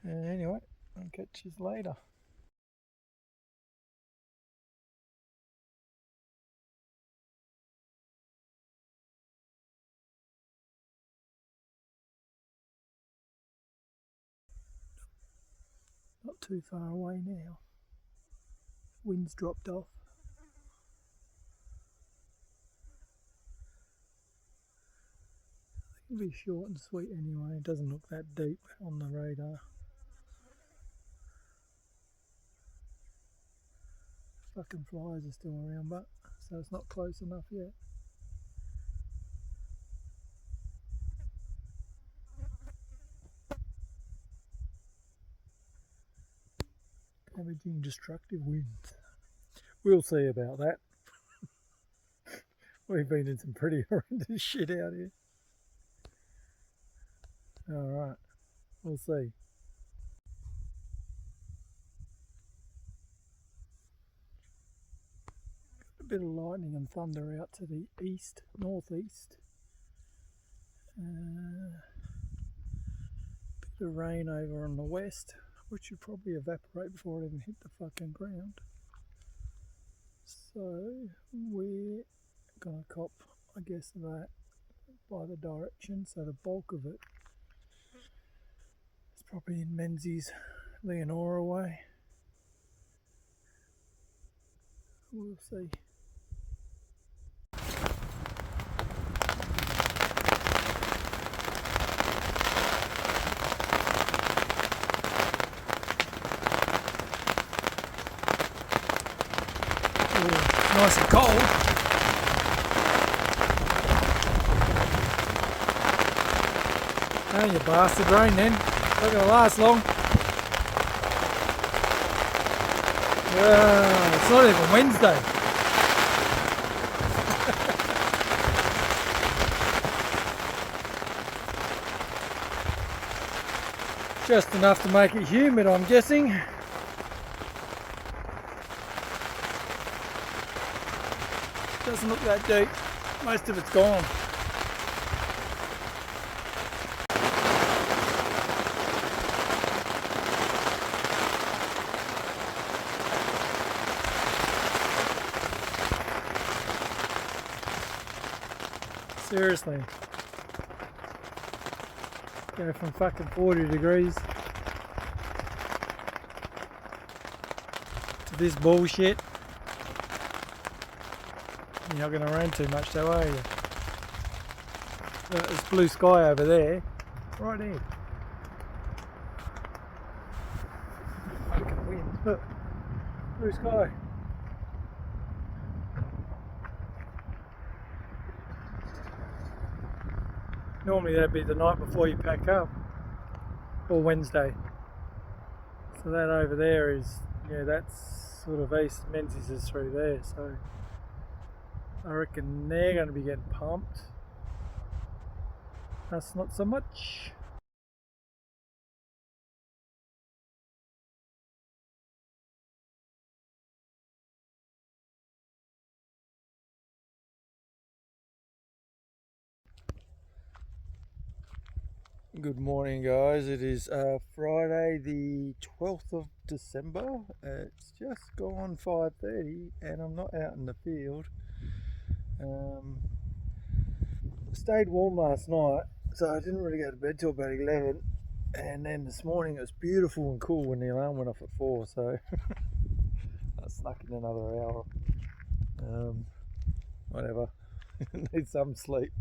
S1: And anyway, I'll catch you later. Not too far away now. Wind's dropped off. It'll be short and sweet anyway. It doesn't look that deep on the radar. Fucking flies are still around, but so it's not close enough yet. Damaging destructive winds. We'll see about that. We've been in some pretty horrendous shit out here. Alright, we'll see. Got a bit of lightning and thunder out to the east, northeast. Bit of rain over on the west, which should probably evaporate before it even hit the fucking ground. So we're gonna cop, I guess, that by the direction. So the bulk of it is probably in Menzies, Leonora way. We'll see. Nice and cold. Oh, you bastard, rain then. Not going to last long. It's not even Wednesday. Just enough to make it humid, I'm guessing. Doesn't look that deep. Most of it's gone. Seriously. Go from fucking 40 degrees to this bullshit. You're not going to rain too much though, are you? There's blue sky over there. Right there. Fucking wind. Look. Blue sky. Normally that'd be the night before you pack up. Or Wednesday. So that over there is, yeah, that's sort of East Menzies is through there, so I reckon they're going to be getting pumped. That's not so much. Good morning, guys. It is Friday the 12th of December. It's just gone 5:30 and I'm not out in the field. Stayed warm last night, so I didn't really go to bed till about 11, and then this morning it was beautiful and cool when the alarm went off at 4, so I snuck in another hour. Whatever. Need some sleep.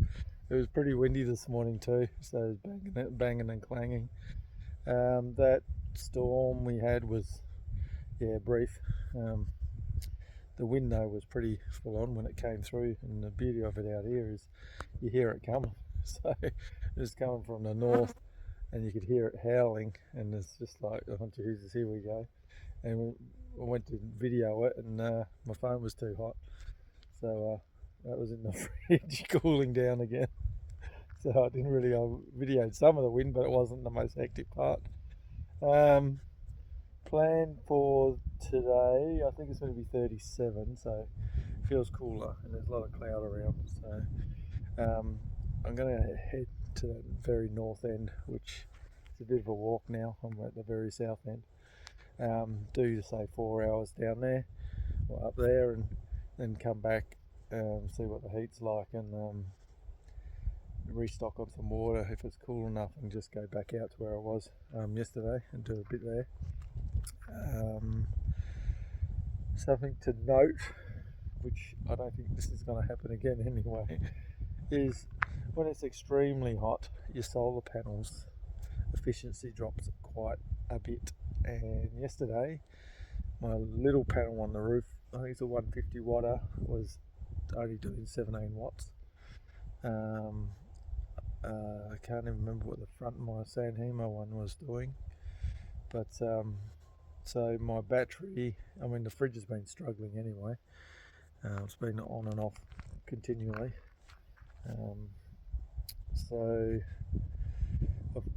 S1: It was pretty windy this morning too, so it was banging and clanging. That storm we had was, yeah, brief. The wind though was pretty full on when it came through, and the beauty of it out here is you hear it coming. So it's coming from the north and you could hear it howling, and it's just like, oh Jesus, here we go. And I went to video it, and my phone was too hot, so that was in the fridge cooling down again. So I didn't really videoed some of the wind, but it wasn't the most hectic part. Plan for today, I think it's going to be 37, so it feels cooler, and there's a lot of cloud around. So I'm going to head to that very north end, which is a bit of a walk now. I'm at the very south end. Do say 4 hours down there or up there, and then come back, see what the heat's like, and restock on some water if it's cool enough, and just go back out to where I was yesterday and do a bit there. Something to note, which I don't think this is going to happen again anyway, is when it's extremely hot, your solar panels efficiency drops quite a bit. And yesterday, my little panel on the roof, I think it's a 150 watter, was only doing 17 watts. I can't even remember what the front of my San Hemo one was doing, but so my battery, I mean the fridge has been struggling anyway. It's been on and off continually. So I've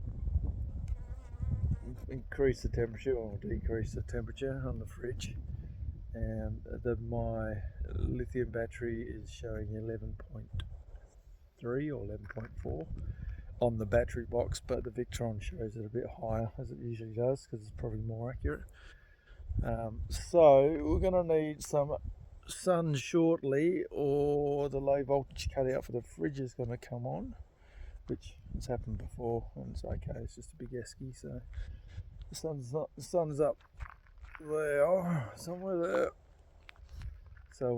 S1: increased the temperature or decreased the temperature on the fridge, and my lithium battery is showing 11.3 or 11.4 on the battery box, but the Victron shows it a bit higher, as it usually does, because it's probably more accurate. So we're going to need some sun shortly, or the low voltage cutout for the fridge is going to come on, which has happened before, and it's okay, it's just a big esky. So the sun's up there, somewhere there, so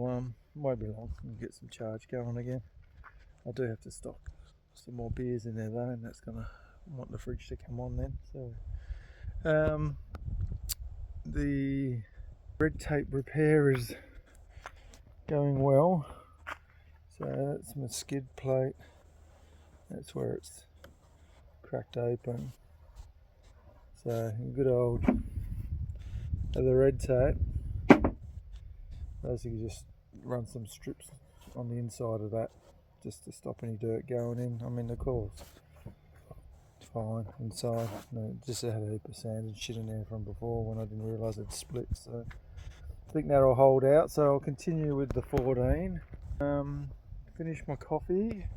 S1: won't be long, we'll get some charge going again. I do have to stock some more beers in there though, and that's going to want the fridge to come on then. So the red tape repair is going well. So that's my skid plate, that's where it's cracked open. So good old the red tape, basically just run some strips on the inside of that just to stop any dirt going in. I mean the core's fine inside, just had a heap of sand and shit in there from before when I didn't realise it'd split, so I think that'll hold out. So I'll continue with the 14, finish my coffee,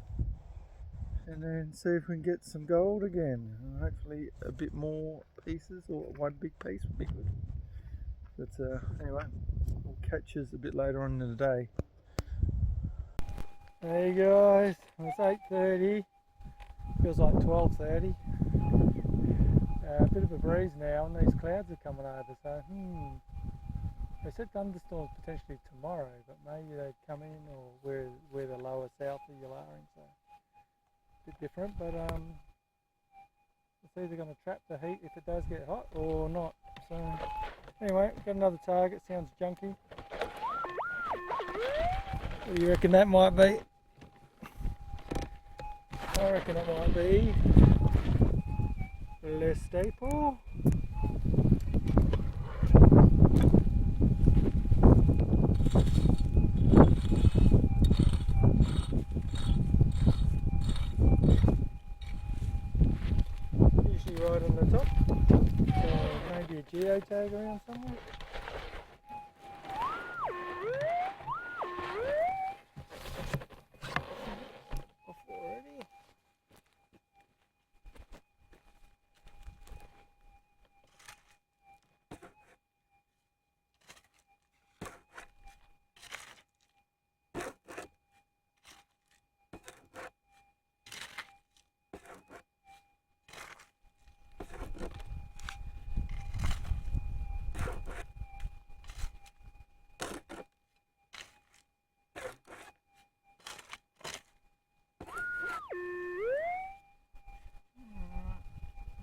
S1: and then see if we can get some gold again. Hopefully a bit more pieces, or one big piece would be good. But anyway, we'll catch us a bit later on in the day. Hey guys, it's 8:30. Feels like 12:30. A bit of a breeze now, and these clouds are coming over. So, they said thunderstorms potentially tomorrow, but maybe they'd come in, or we're the lower south of Ularring, so a bit different. But it's either going to trap the heat if it does get hot, or not. So, anyway, got another target. Sounds junky. What do you reckon that might be? I reckon it might be Le Staple. Usually right on the top. Maybe a geotag around somewhere. Off already.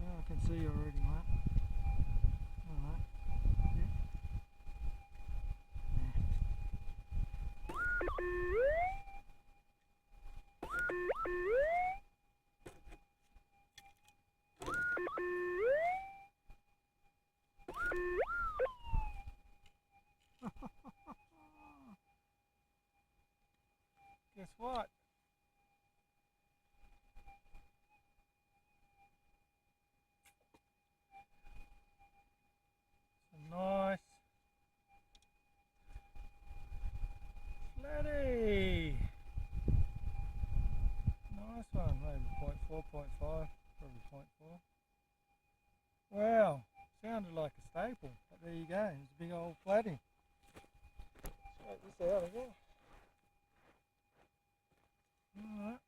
S1: I can see you already, mate. Alright. Yeah. Guess what? A nice flatty. Nice one, maybe 0.4, 0.5, probably 0.4. Wow, sounded like a staple, but there you go, it's a big old flatty. Straight this out again. Alright.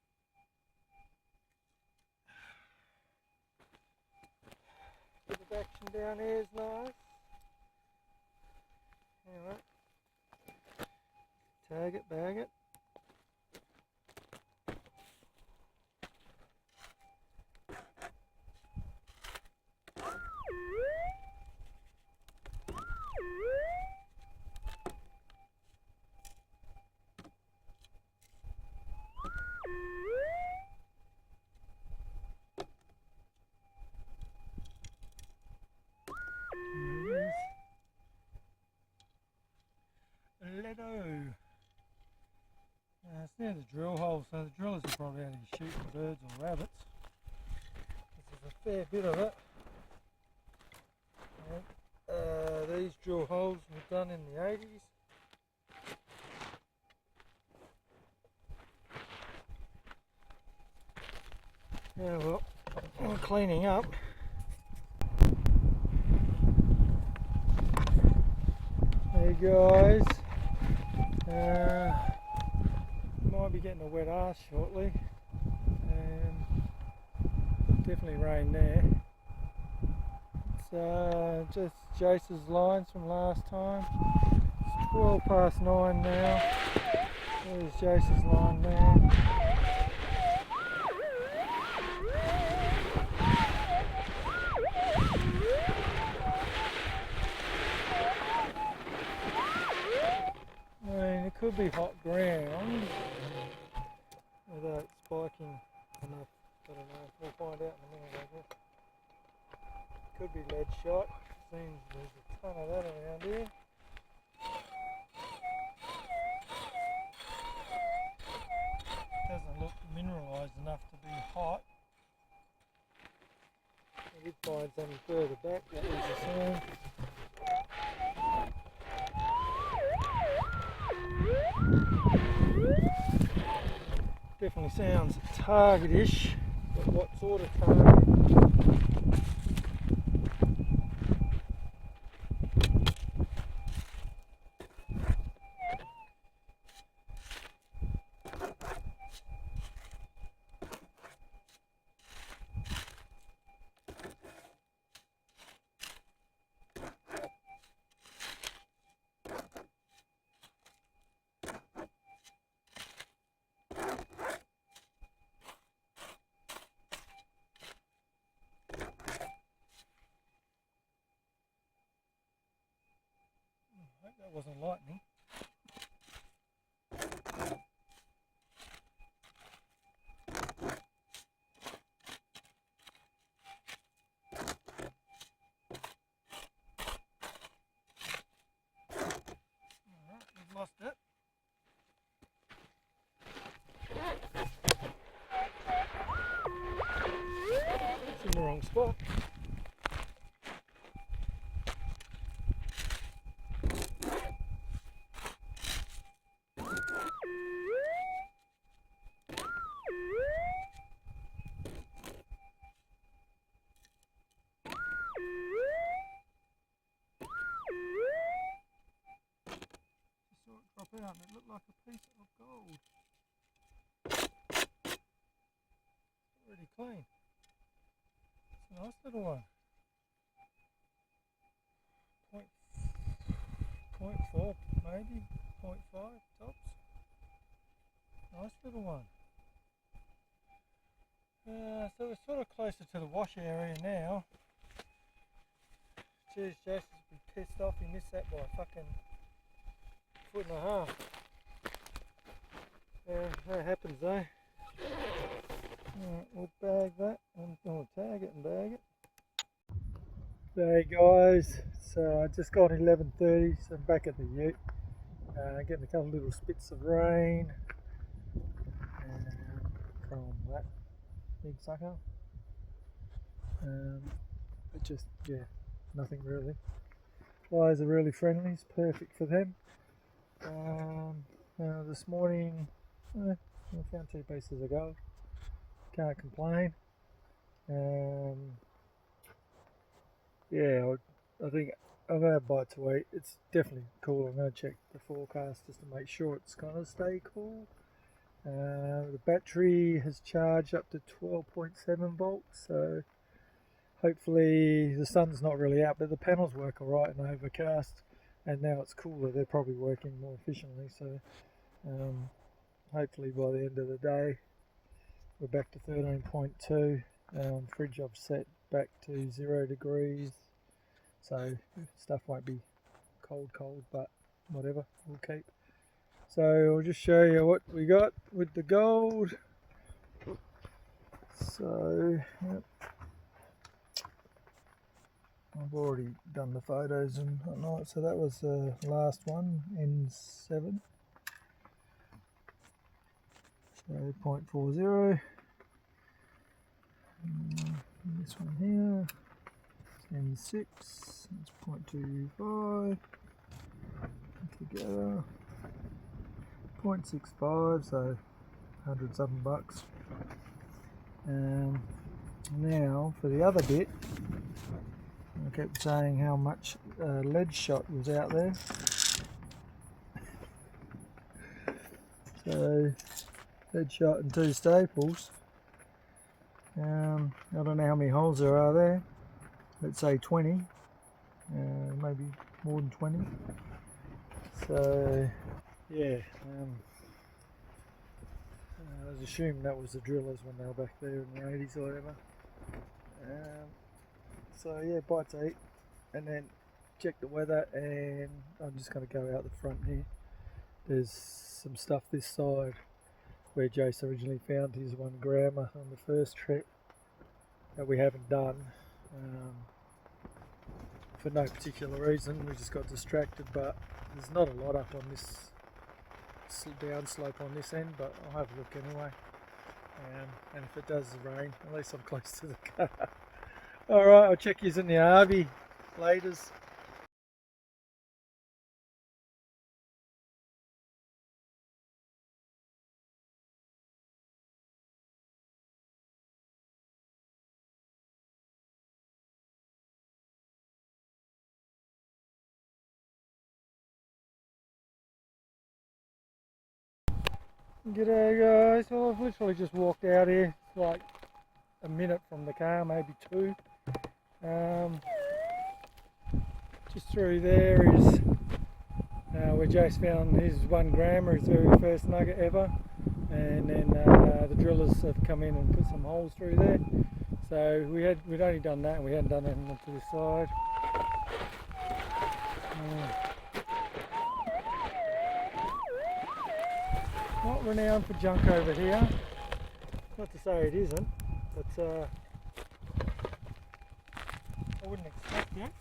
S1: Bit of action down here is nice. Anyway, tag it, bag it. Ledo. It's near the drill hole, so the drillers are probably only shooting birds or rabbits. This is a fair bit of it. And, these drill holes were done in the 80s. Yeah, well, I'm cleaning up. Hey guys, might be getting a wet arse shortly, and definitely rain there. It's just Jace's lines from last time. It's 12 past 9 now. There's Jace's line there. It could be hot ground without spiking enough. I don't know. We'll find out in a minute, I guess. Could be lead shot. Seems there's a ton of that around here. Doesn't look mineralised enough to be hot. I did find some further back. That was the same. Definitely sounds target-ish, but what sort of target? wasn't lightning. Alright, we've lost it. It's in the wrong spot. Drop out and it looked like a piece of gold. Really clean. It's a nice little one. Point 4 maybe, 0.5 tops. Nice little one. So we're sort of closer to the wash area now. Cheers, Jason's been pissed off, he missed that by a fucking foot and a half. Yeah, that happens though. Alright, we'll bag that and we'll tag it and bag it. Hey guys, so I just got 11:30, so I'm back at the ute. Getting a couple little spits of rain from that big sucker. But just, yeah, nothing really. Flies are really friendly, it's perfect for them. This morning I found 2 pieces of gold, can't complain. Yeah, I think I'm going to have a bite to eat. It's definitely cool. I'm going to check the forecast just to make sure it's going to stay cool. The battery has charged up to 12.7 volts, so hopefully the sun's not really out, but the panels work alright in overcast, and now it's cooler, they're probably working more efficiently, so hopefully by the end of the day we're back to 13.2. Fridge I've set back to 0 degrees, so stuff won't be cold, but whatever, we'll keep. So I'll just show you what we got with the gold. So yep. I've already done the photos and whatnot, so that was the last one, N7. So 0.40. This one here, N6, it's 0.25. Together, 0.65, so 100 something bucks. Now for the other bit, I kept saying how much lead shot was out there. So lead shot and 2 staples. I don't know how many holes there are there. Let's say 20, maybe more than 20. So yeah, I was assuming that was the drillers when they were back there in the 80s or whatever. So yeah, bite to eat, and then check the weather, and I'm just going to go out the front here. There's some stuff this side where Jace originally found his 1 grammer on the first trip that we haven't done. For no particular reason, we just got distracted, but there's not a lot up on this down slope on this end, but I'll have a look anyway. And if it does rain, at least I'm close to the car. Alright, I'll check you in the RV laters. G'day guys, well I've literally just walked out here, it's like a minute from the car, maybe 2. Just through there is where Jace found his 1 grammer, his very first nugget ever, and then the drillers have come in and put some holes through there. So we'd only done that and we hadn't done anything to this side. not renowned for junk over here. Not to say it isn't, but I wouldn't expect it.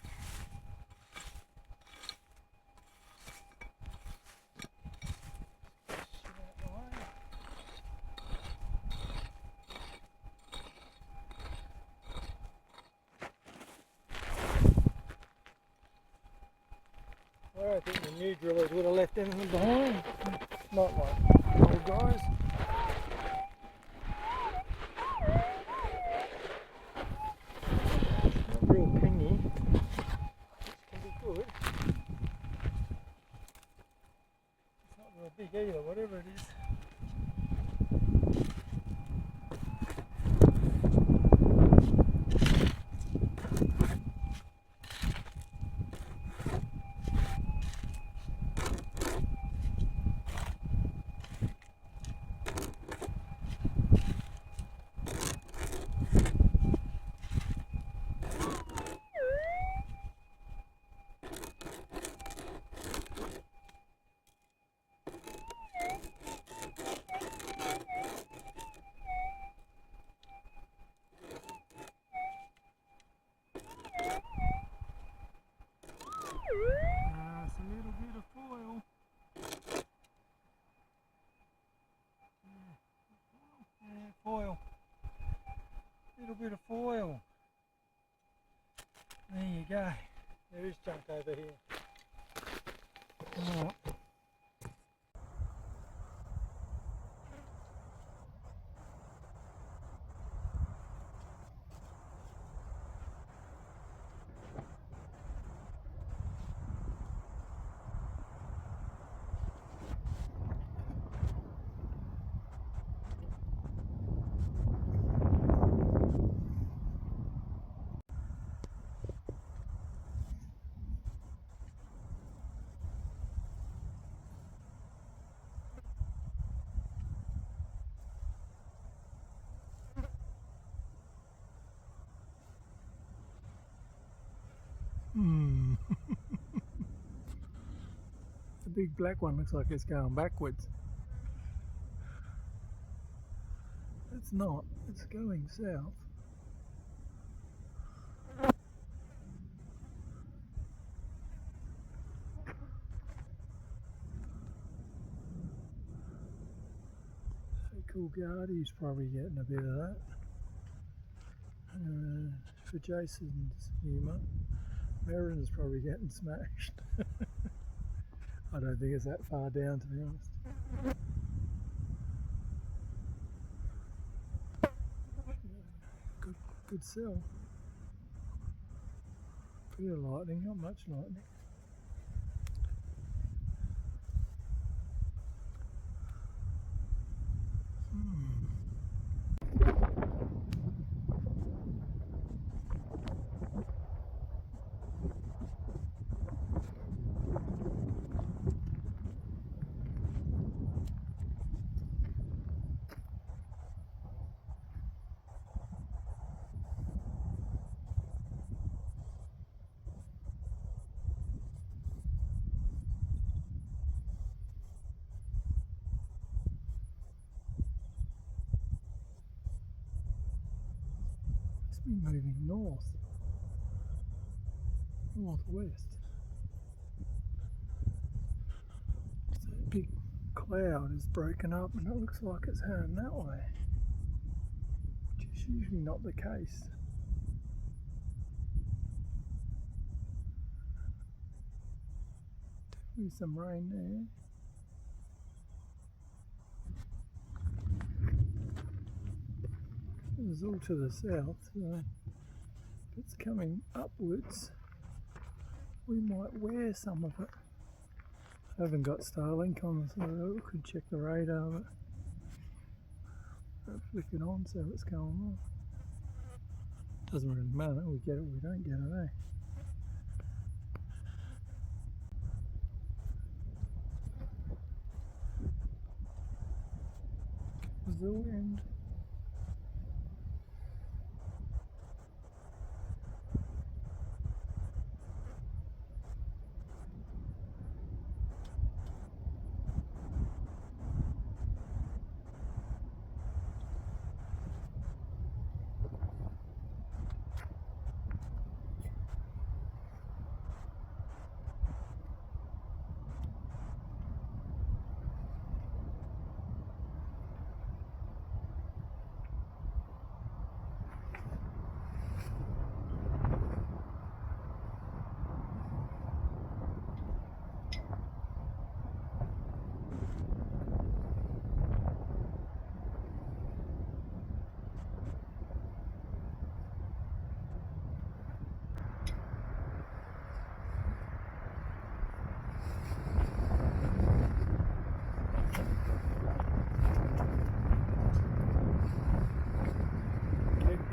S1: I don't think the new drillers would have left anything behind. Not like the old guys. Not real pingy. Can be good. It's not real big either, whatever it is. It's a little bit of foil. Yeah, foil. Little bit of foil. There you go. There is junk over here. Alright. The big black one looks like it's going backwards. It's not, it's going south. Cool Guardy's probably getting a bit of that. For Jason's humour, Merrin's probably getting smashed. I don't think it's that far down, to be honest. Good sell. Bit of lightning, not much lightning. It's been moving northwest. So a big cloud is broken up and it looks like it's heading that way, which is usually not the case. Definitely some rain there. It was all to the south, so if it's coming upwards, we might wear some of it. I haven't got Starlink on, so I could check the radar, but I'll flick it on, see what's going on. Doesn't really matter, we get it, we don't get it, eh? There's the wind.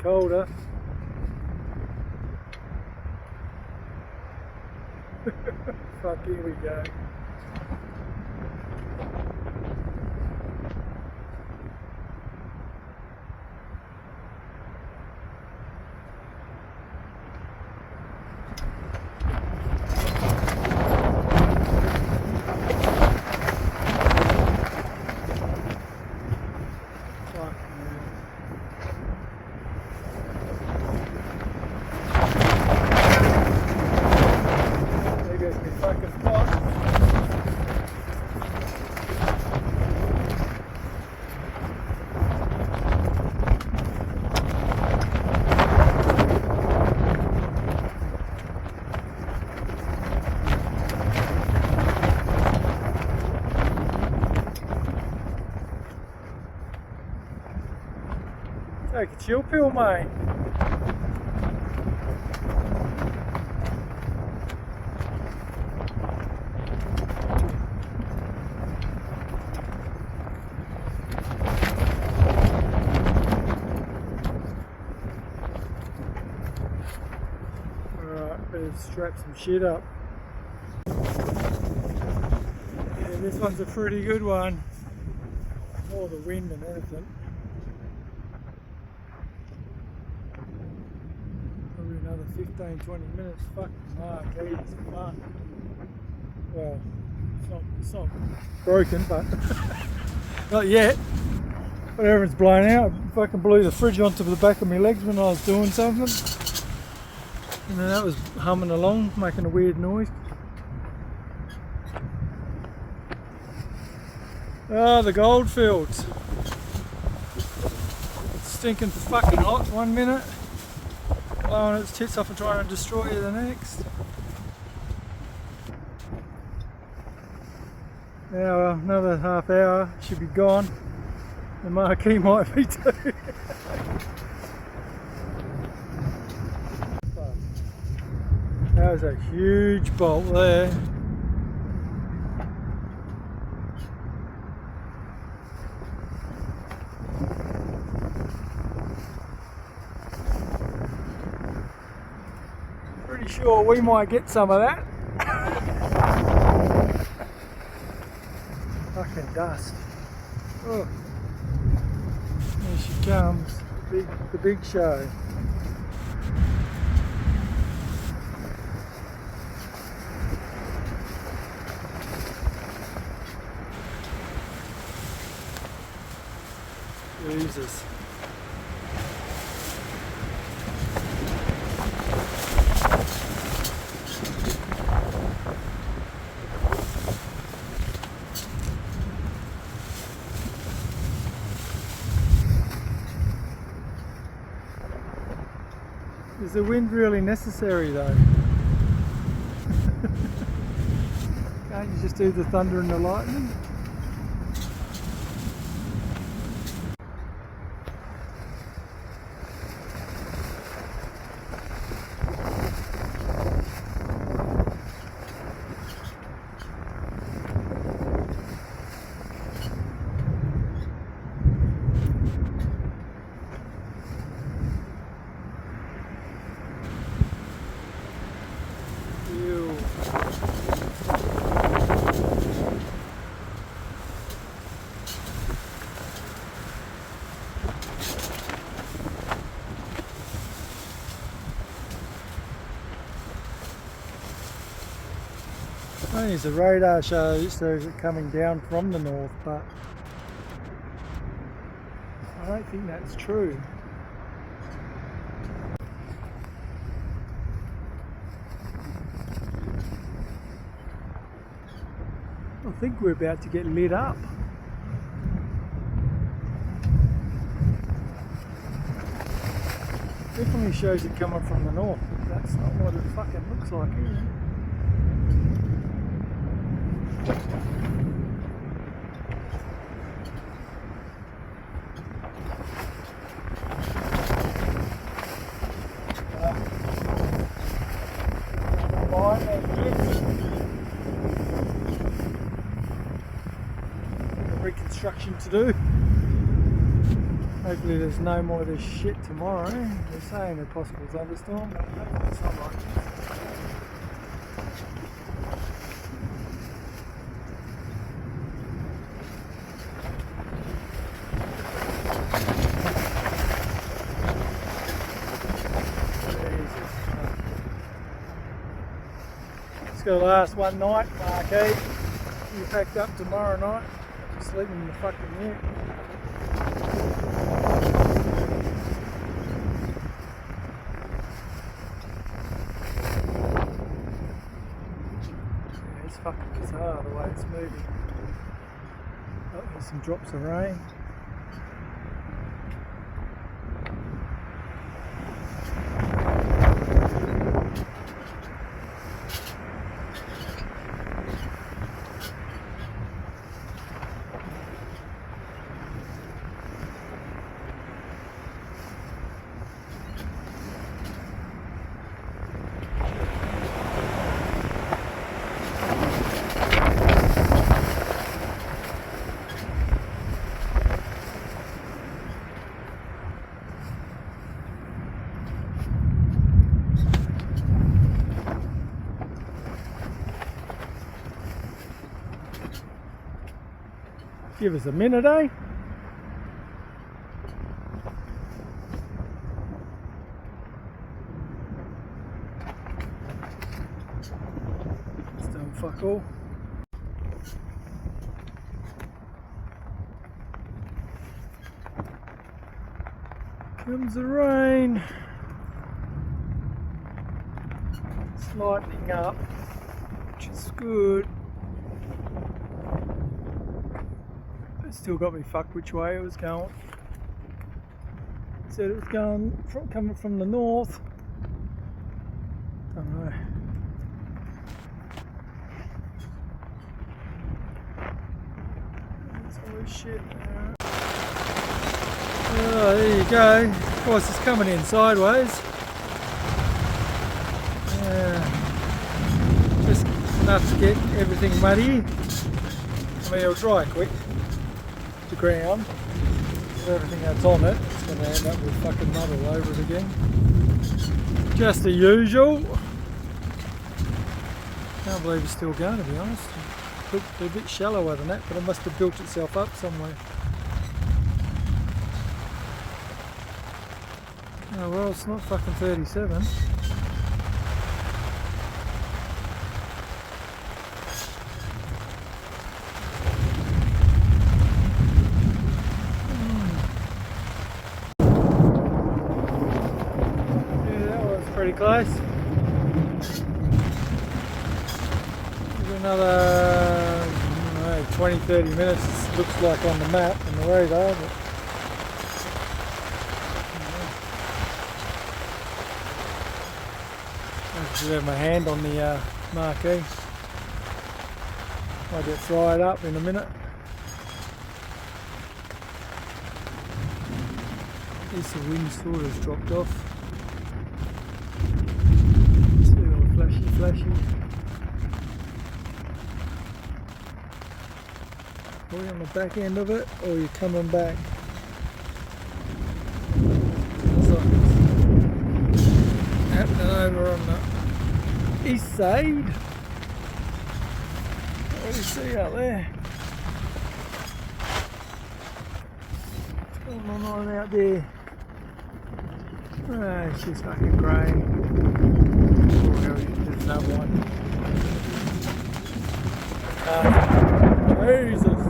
S1: colder. Fuck, here we go. Take a chill pill, mate. Alright, better strap some shit up. Yeah, this one's a pretty good one. More the wind than anything. Another 15-20 minutes. Fucking marquee is fun. Well, it's not broken, but not yet. But everything's blown out. Fucking blew the fridge onto the back of my legs when I was doing something. And then that was humming along, making a weird noise. Ah, the goldfields. It's stinking fucking hot 1 minute. Blowing its tits off and trying to destroy you the next. Now another half hour should be gone. The marquee might be too. That was a huge bolt there. Pretty sure we might get some of that. Fucking dust. Oh. There she comes, the big show. Jesus. Is the wind really necessary though? Can't you just do the thunder and the lightning? Only the radar shows it coming down from the north, but I don't think that's true. I think we're about to get lit up. Definitely shows it coming from the north. That's not what it fucking looks like, is it? Reconstruction to do. Hopefully there's no more of this shit tomorrow. They're saying a possible thunderstorm, but hopefully it's not like this. It's going to last one night, Marquis. You packed up tomorrow night. Sleeping in the fucking ute. Yeah, it's fucking bizarre the way it's moving. Oh, there's some drops of rain. Give us a minute, eh? Still fuck all. Comes the rain. It's lightening up, which is good. Still got me fucked which way it was going. Said it was coming from the north. Don't know. That's all this shit. Oh, there you go. Of course, it's coming in sideways. Just enough to get everything muddy. I mean, it'll dry quick. The ground, everything that's on it, it's going to end up with fucking mud all over it again. Just the usual. Can't believe it's still going, to be honest. Looked a bit shallower than that, but it must have built itself up somewhere. Oh well, it's not fucking 37. Pretty close. There's another 20-30 minutes, looks like on the map and the radar, but I should have my hand on the marquee. I'll get fried up in a minute. At least the wind sort of dropped off. Flashy. Are we on the back end of it, or are you coming back? Looks like it's happening over on the east side. What do you see out there? What's going on out there? Ah, it's just fucking grey. There's another one. Jesus.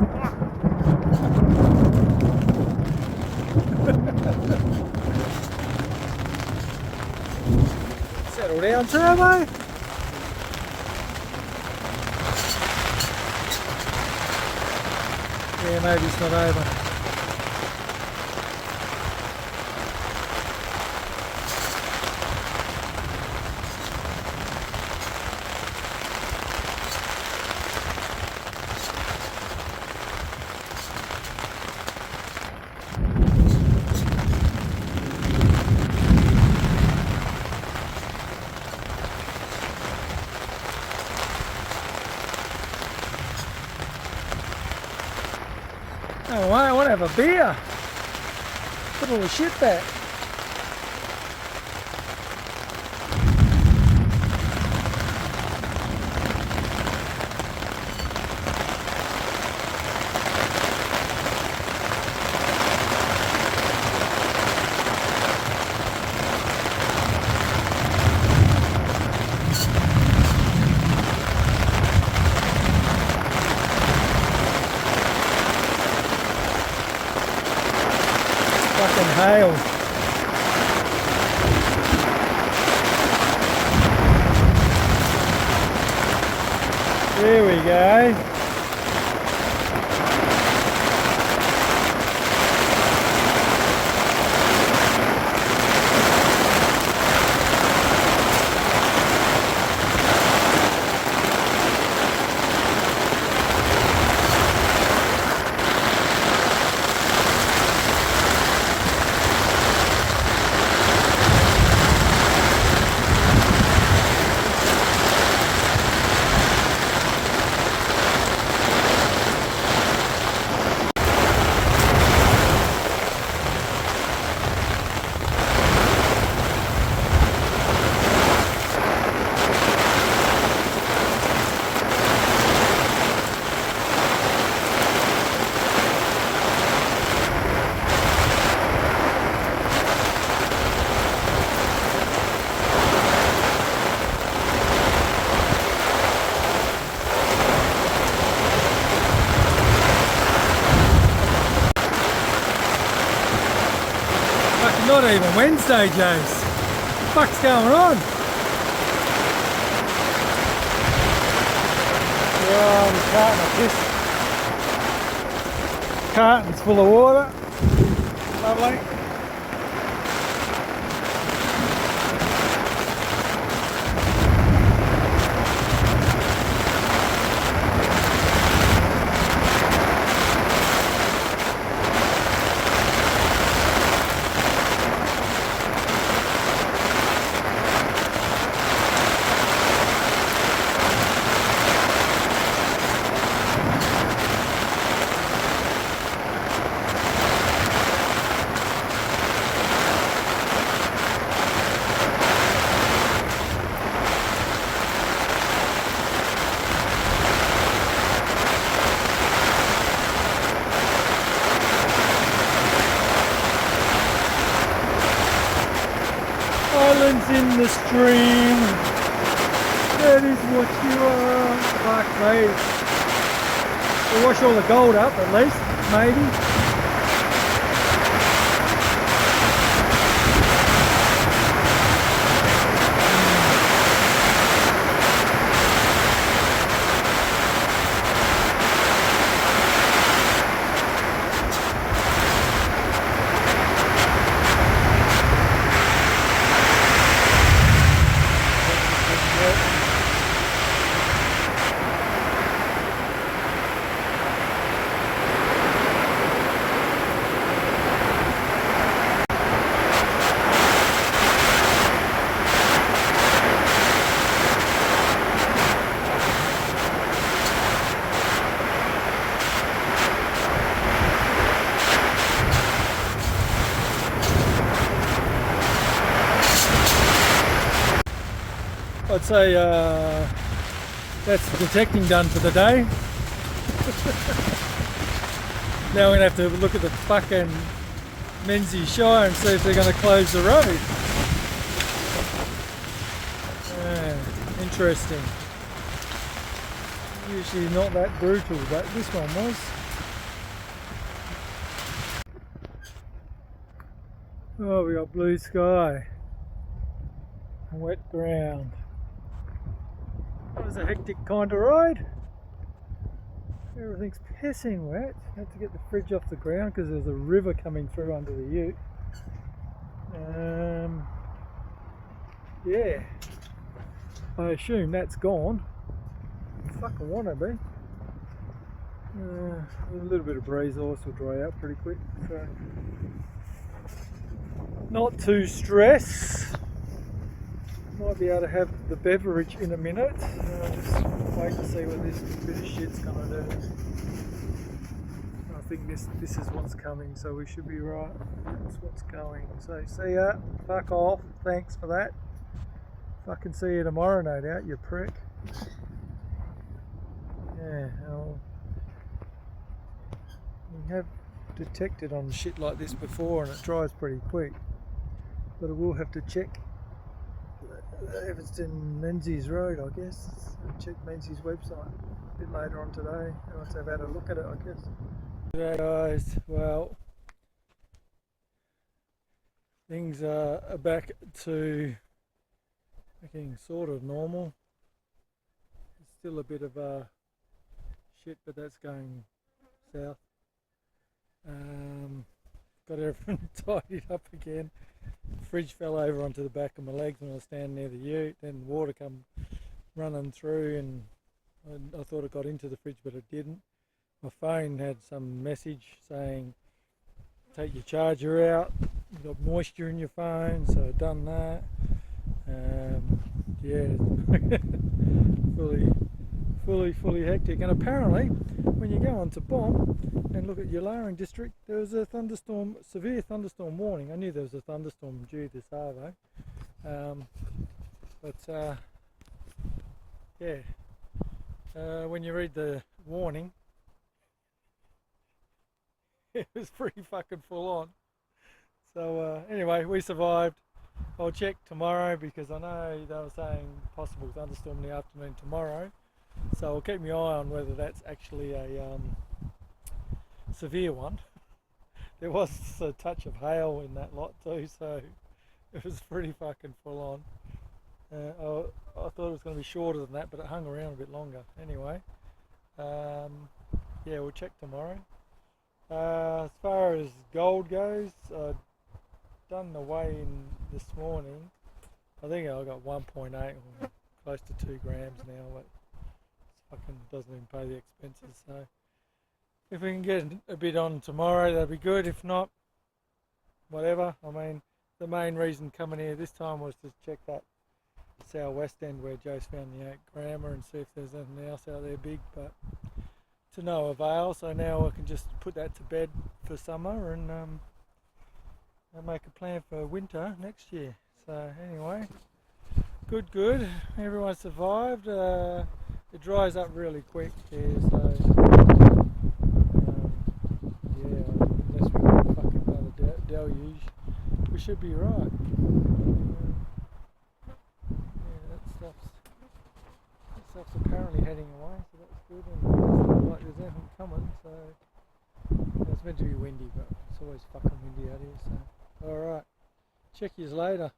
S1: Settle down, Turbo. Yeah, maybe it's not over. Oh, I want to have a beer. put all the shit back. Fucking hail. There we go. Not even Wednesday, Jace. What the fuck's going on? Oh, the carton of piss. Carton's full of water. Lovely. Islands in the stream. That is what you are. Fuck me. We'll wash all the gold up at least, maybe. I'd say that's the detecting done for the day. Now we're going to have to look at the fucking Menzies Shire and see if they're going to close the road. Interesting. Usually not that brutal, but this one was. Oh, we got blue sky and wet ground. That was a hectic kind of ride. Everything's pissing wet. Had to get the fridge off the ground because there's a river coming through under the ute. Yeah, I assume that's gone. Fucking wanna be. A little bit of breeze also will dry out pretty quick, so not too stressed. Might be able to have the beverage in a minute. Just wait to see what this bit of shit's gonna do. I think this is what's coming, so we should be right. That's what's going. So see ya. Fuck off. Thanks for that. Fucking see you tomorrow, no doubt, you prick. Yeah, we have detected on shit like this before, and it dries pretty quick. But I will have to check if it's in Menzies Road, I guess. Check Menzies website a bit later on today, once I've had a look at it, I guess. G'day guys, well, things are back to looking sort of normal. It's still a bit of shit, but that's going south. Got everything tidied up again. The fridge fell over onto the back of my legs when I was standing near the ute, then water come running through, and I thought it got into the fridge, but it didn't. My phone had some message saying take your charger out, you've got moisture in your phone, so I've done that. Yeah, fully hectic. And apparently when you go on to Bomb and look at Ularring district, there was a thunderstorm, severe thunderstorm warning. I knew there was a thunderstorm due this arvo, but yeah, when you read the warning, it was pretty fucking full on. So anyway, we survived. I'll check tomorrow because I know they were saying possible thunderstorm in the afternoon tomorrow. So I'll keep my eye on whether that's actually a severe one. There was a touch of hail in that lot too, so it was pretty fucking full on. I thought it was going to be shorter than that, but it hung around a bit longer. Anyway, yeah, we'll check tomorrow. As far as gold goes, I've done the weigh-in this morning. I think I got 1.8 or close to 2 grams now, but it fucking doesn't even pay the expenses. So if we can get a bit on tomorrow, that'd be good. If not, whatever. I mean, the main reason coming here this time was to check that southwest end where Joe's found the 8-grammer and see if there's anything else out there big, but to no avail. So now I can just put that to bed for summer and make a plan for winter next year. So anyway, good. Everyone survived. It dries up really quick here, so yeah, unless we get fucking another deluge, we should be right. Yeah, that stuff's apparently heading away, so that's good. And it doesn't look like there's anything coming. So it's meant to be windy, but it's always fucking windy out here. So all right, check yous later.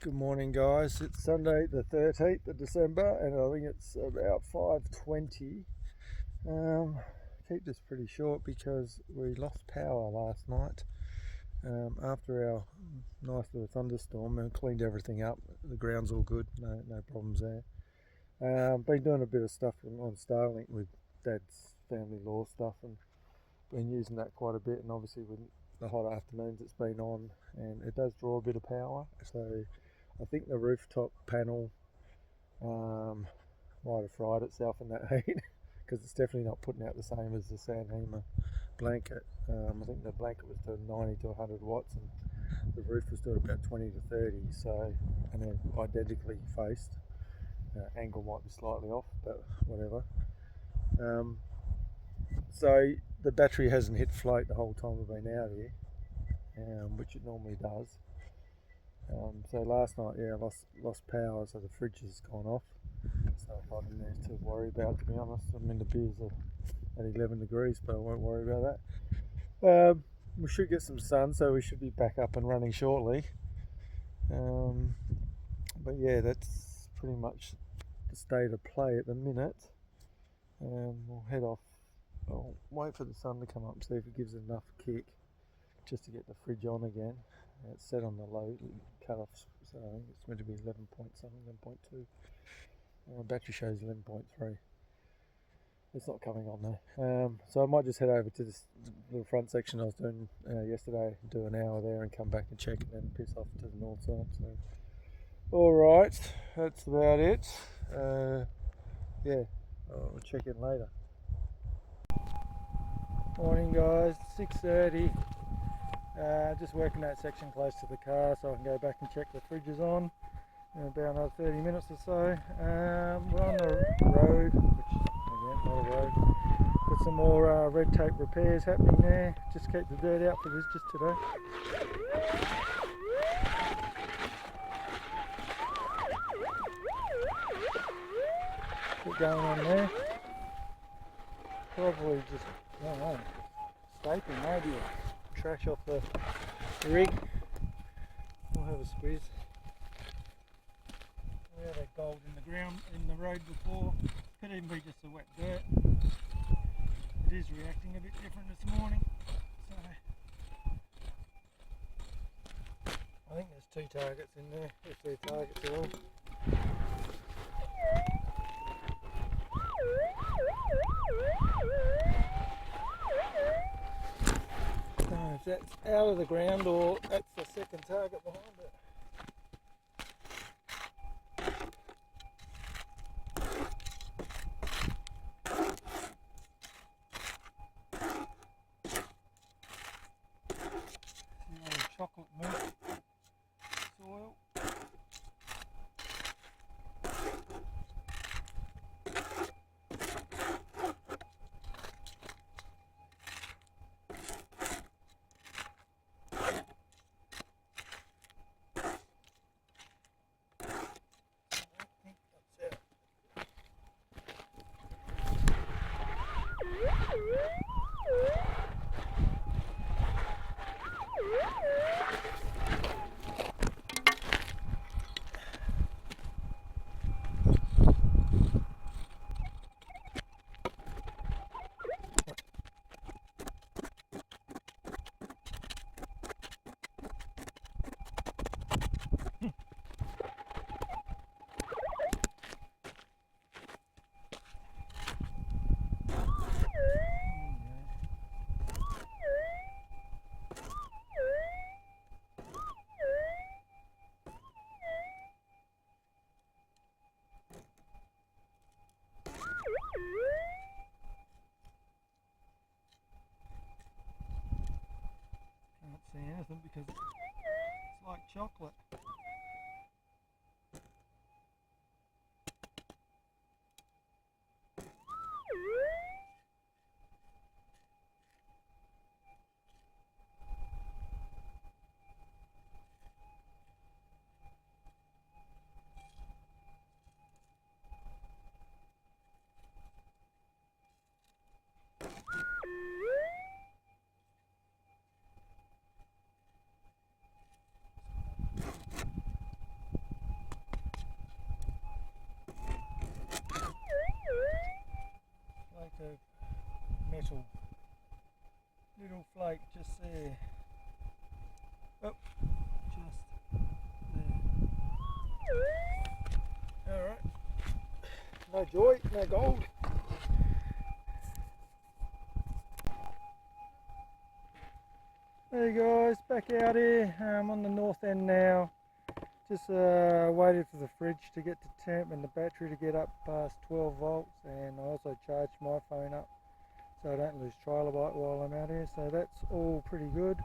S1: Good morning guys, it's Sunday the 13th of December and I think it's about 5:20. Keep this pretty short because we lost power last night after our nice little thunderstorm and cleaned everything up. The ground's all good, no problems there. Been doing a bit of stuff on Starlink with Dad's family law stuff and been using that quite a bit, and obviously with the hot afternoons it's been on and it does draw a bit of power, so I think the rooftop panel might have fried itself in that heat because it's definitely not putting out the same as the Sandhema blanket. I think the blanket was doing 90 to 100 watts and the roof was doing about 20 to 30, so, and then identically faced. Angle might be slightly off, but whatever. So the battery hasn't hit float the whole time we've been out here, which it normally does. So last night, yeah, I lost power, so the fridge has gone off. So nothing there to worry about, to be honest. I mean, the beers are at 11 degrees, but I won't worry about that. We should get some sun, so we should be back up and running shortly. But yeah, that's pretty much the state of play at the minute. We'll head off. I'll wait for the sun to come up, see if it gives enough kick just to get the fridge on again. It's set on the low cut-off, so I think it's meant to be 11 point something, 11.2. Battery shows 11.3. It's not coming on there. So I might just head over to this little front section I was doing yesterday, do an hour there and come back and check and then piss off to the north side. So, alright, that's about it. Yeah, I'll check in later. Morning guys, 6:30. Just working that section close to the car so I can go back and check the fridge is on in about another 30 minutes or so. We're on the road, which again, not a road. Got some more red tape repairs happening there. Just keep the dirt out for this just today. What's going on there? Probably just, I don't know, scraping maybe, or trash off the rig. We'll have a squeeze. We had that gold in the ground, in the road before. Could even be just the wet dirt. It is reacting a bit different this morning. So I think there's 2 targets in there, if they're targets at all. If that's out of the ground or that's the second target behind it. Chocolate milk soil. Can't see anything because it's like chocolate. Like a metal little flake just there. Oh, just there. Alright. No joy, no gold. Hey guys, back out here. I'm on the north end now. Just waited for the fridge to get to temp and the battery to get up past 12 volts, and I also charged my phone up so I don't lose trilobyte while I'm out here. So that's all pretty good.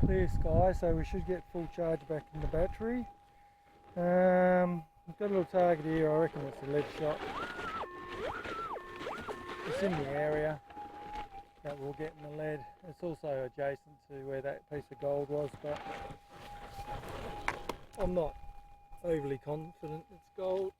S1: Clear sky, so we should get full charge back in the battery. I've got a little target here. I reckon it's a lead shot. It's in the area that we'll get in the lead. It's also adjacent to where that piece of gold was, but I'm not overly confident it's gold.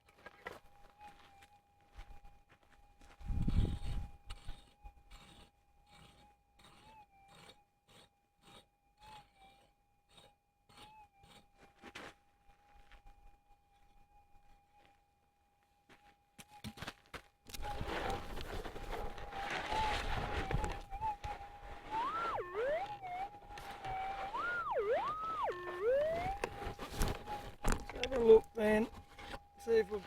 S1: Have a look then, see if we've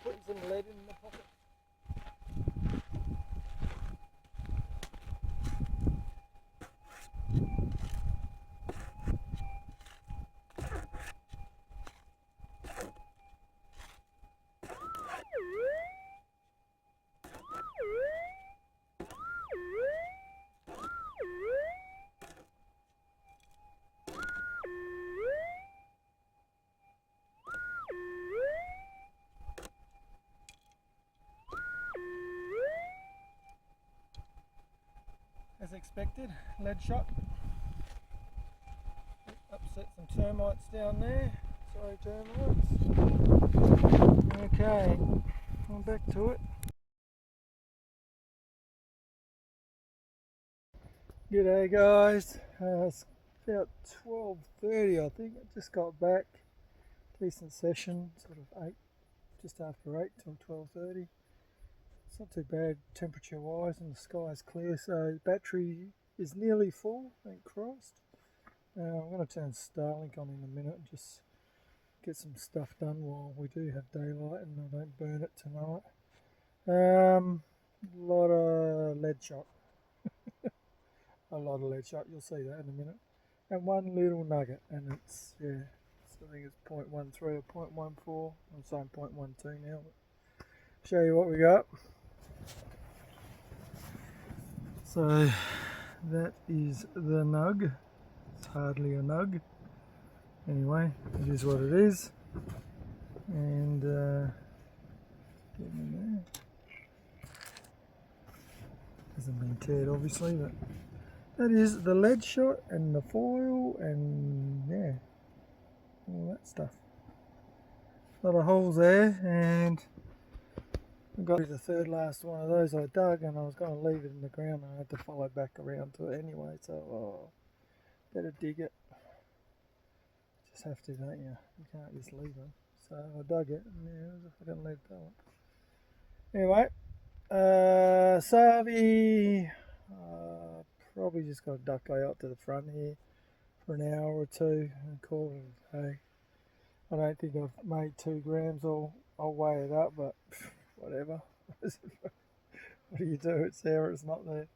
S1: as expected, lead shot. Upset some termites down there. Sorry, termites. Okay, I'm back to it. G'day guys. It's about 12:30, I think. I just got back. Decent session, sort of 8, just after 8 till 12:30. It's not too bad temperature wise, and the sky is clear, so the battery is nearly full, thank Christ. I'm going to turn Starlink on in a minute and just get some stuff done while we do have daylight and I don't burn it tonight. A lot of lead shot. A lot of lead shot, you'll see that in a minute. And one little nugget, and it's, yeah, I think it's 0.13 or 0.14. I'm saying 0.12 now. Show you what we got. So that is the nug. It's hardly a nug. Anyway, it is what it is. And get in there. Hasn't been teared obviously, but that is the lead shot and the foil and yeah, all that stuff. A lot of holes there, and I got the third last one of those I dug, and I was going to leave it in the ground and I had to follow back around to it anyway, so better dig it. Just have to, don't you? You can't just leave it. So I dug it, and yeah, it was a fucking lead pellet. Anyway, Savi, probably just got to duck out to the front here for an hour or two and call it a day. I don't think I've made 2 grams. I'll weigh it up, but whatever. What do you do? It's there or it's not there.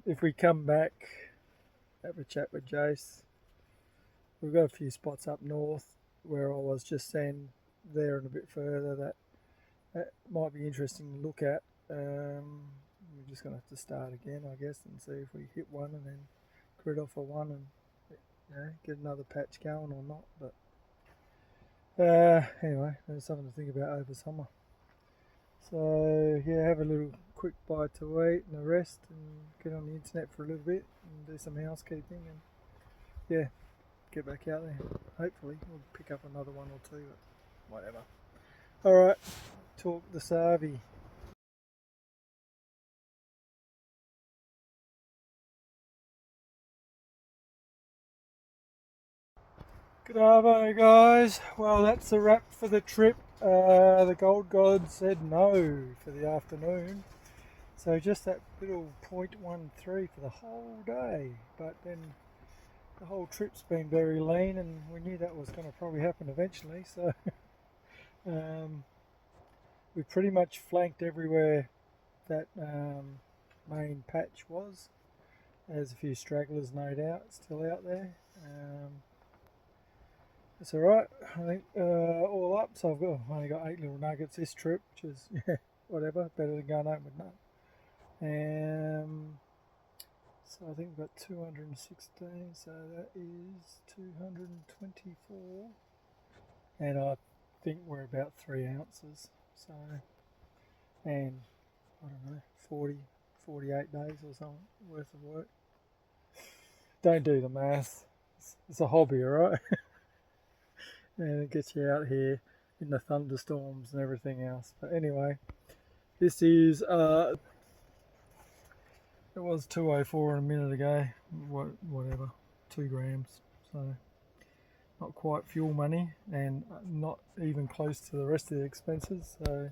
S1: If we come back, have a chat with Jace. We've got a few spots up north where I was just saying there and a bit further that might be interesting to look at. We're just going to have to start again, I guess, and see if we hit one and then grid off a one and get another patch going or not. But anyway, there's something to think about over summer. So yeah, have a little quick bite to eat and a rest and get on the internet for a little bit and do some housekeeping and yeah, get back out there. Hopefully we'll pick up another one or two, but whatever. Alright, talk the Savi. Good afternoon guys. Well, that's a wrap for the trip. The gold god said no for the afternoon, so just that little 0.13 for the whole day, but then the whole trip's been very lean and we knew that was going to probably happen eventually, so we pretty much flanked everywhere that main patch was. There's a few stragglers no doubt still out there. It's alright, I think all up, so I've only got 8 little nuggets this trip, which is, yeah, whatever, better than going home with none. So I think we've got 216, so that is 224. And I think we're about 3 ounces, so, and I don't know, 48 days or something worth of work. Don't do the math, it's a hobby, alright? And it gets you out here in the thunderstorms and everything else. But anyway, this is it was 204 a minute ago, whatever, 2 grams, so not quite fuel money and not even close to the rest of the expenses. So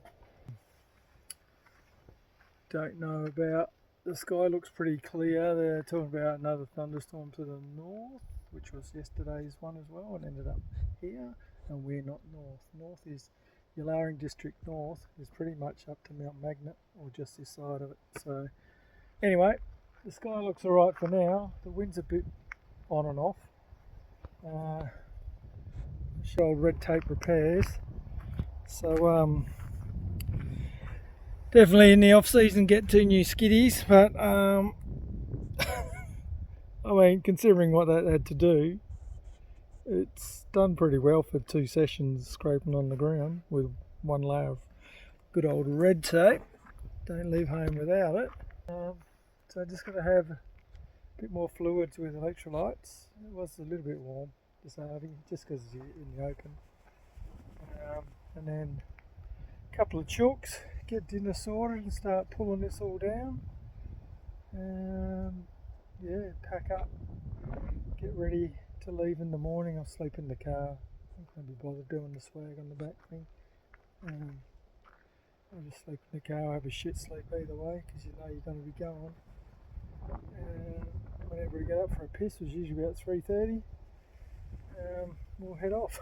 S1: don't know about, the sky looks pretty clear. They're talking about another thunderstorm to the north, which was yesterday's one as well, and ended up here, and we're not north. North is Ularring district north is pretty much up to Mount Magnet or just this side of it. So anyway, the sky looks alright for now. The wind's a bit on and off. Old red tape repairs. So definitely in the off season get 2 new skiddies, but I mean, considering what that had to do, it's done pretty well for 2 sessions scraping on the ground with 1 layer of good old red tape. Don't leave home without it. So just got to have a bit more fluids with electrolytes. It was a little bit warm this afternoon, just because you're in the open. And then a couple of chooks, get dinner sorted and start pulling this all down. Yeah, pack up, get ready to leave in the morning. I'll sleep in the car. I can't be bothered doing the swag on the back thing. I'll just sleep in the car. I'll have a shit sleep either way, because you know you're going to be going. Whenever we get up for a piss, which is usually about 3:30, we'll head off.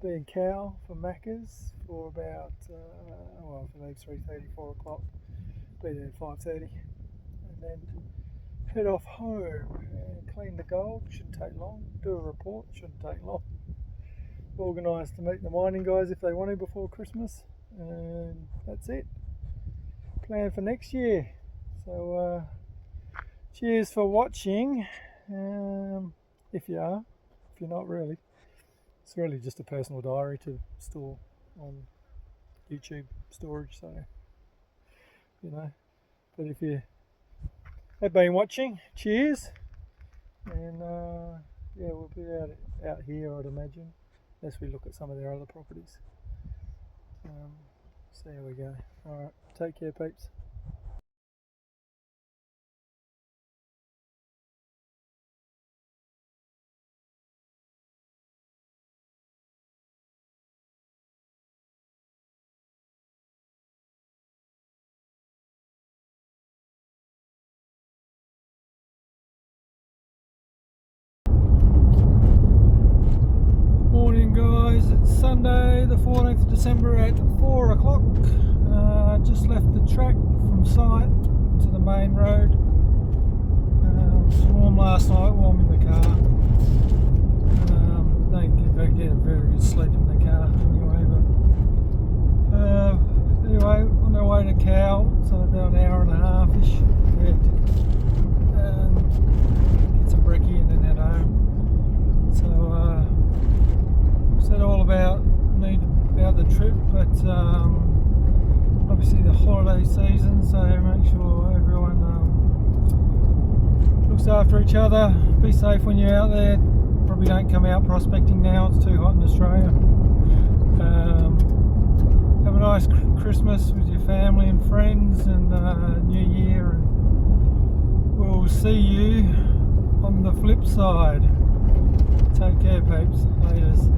S1: Be in Cow for Macca's for about, well, if it leaves 3:30, 4 o'clock, be there at 5:30, and then head off home and clean the gold. Shouldn't take long. Do a report. Shouldn't take long. Organised to meet the mining guys if they want to before Christmas, and that's it. Plan for next year. So cheers for watching, if you are. If you're not, really, it's really just a personal diary to store on YouTube storage, so you know. But if you have been watching, cheers, and yeah, we'll be out here, I'd imagine, unless we look at some of their other properties. So there we go. Alright, take care, peeps. Morning guys, it's Sunday the 14th of December at 4 o'clock. Just left the track from site to the main road. It was warm last night, warm in the car. Don't get a very good sleep in the car anyway, but anyway, on our way to Cow, so about an hour and a half-ish. Yeah, get some brekkie and then head home. So said all about the trip, but obviously the holiday season, so make sure everyone looks after each other. Be safe when you're out there. Probably don't come out prospecting now, it's too hot in Australia. Have a nice Christmas with your family and friends, and New Year, and we'll see you on the flip side. Take care, peeps. Laters.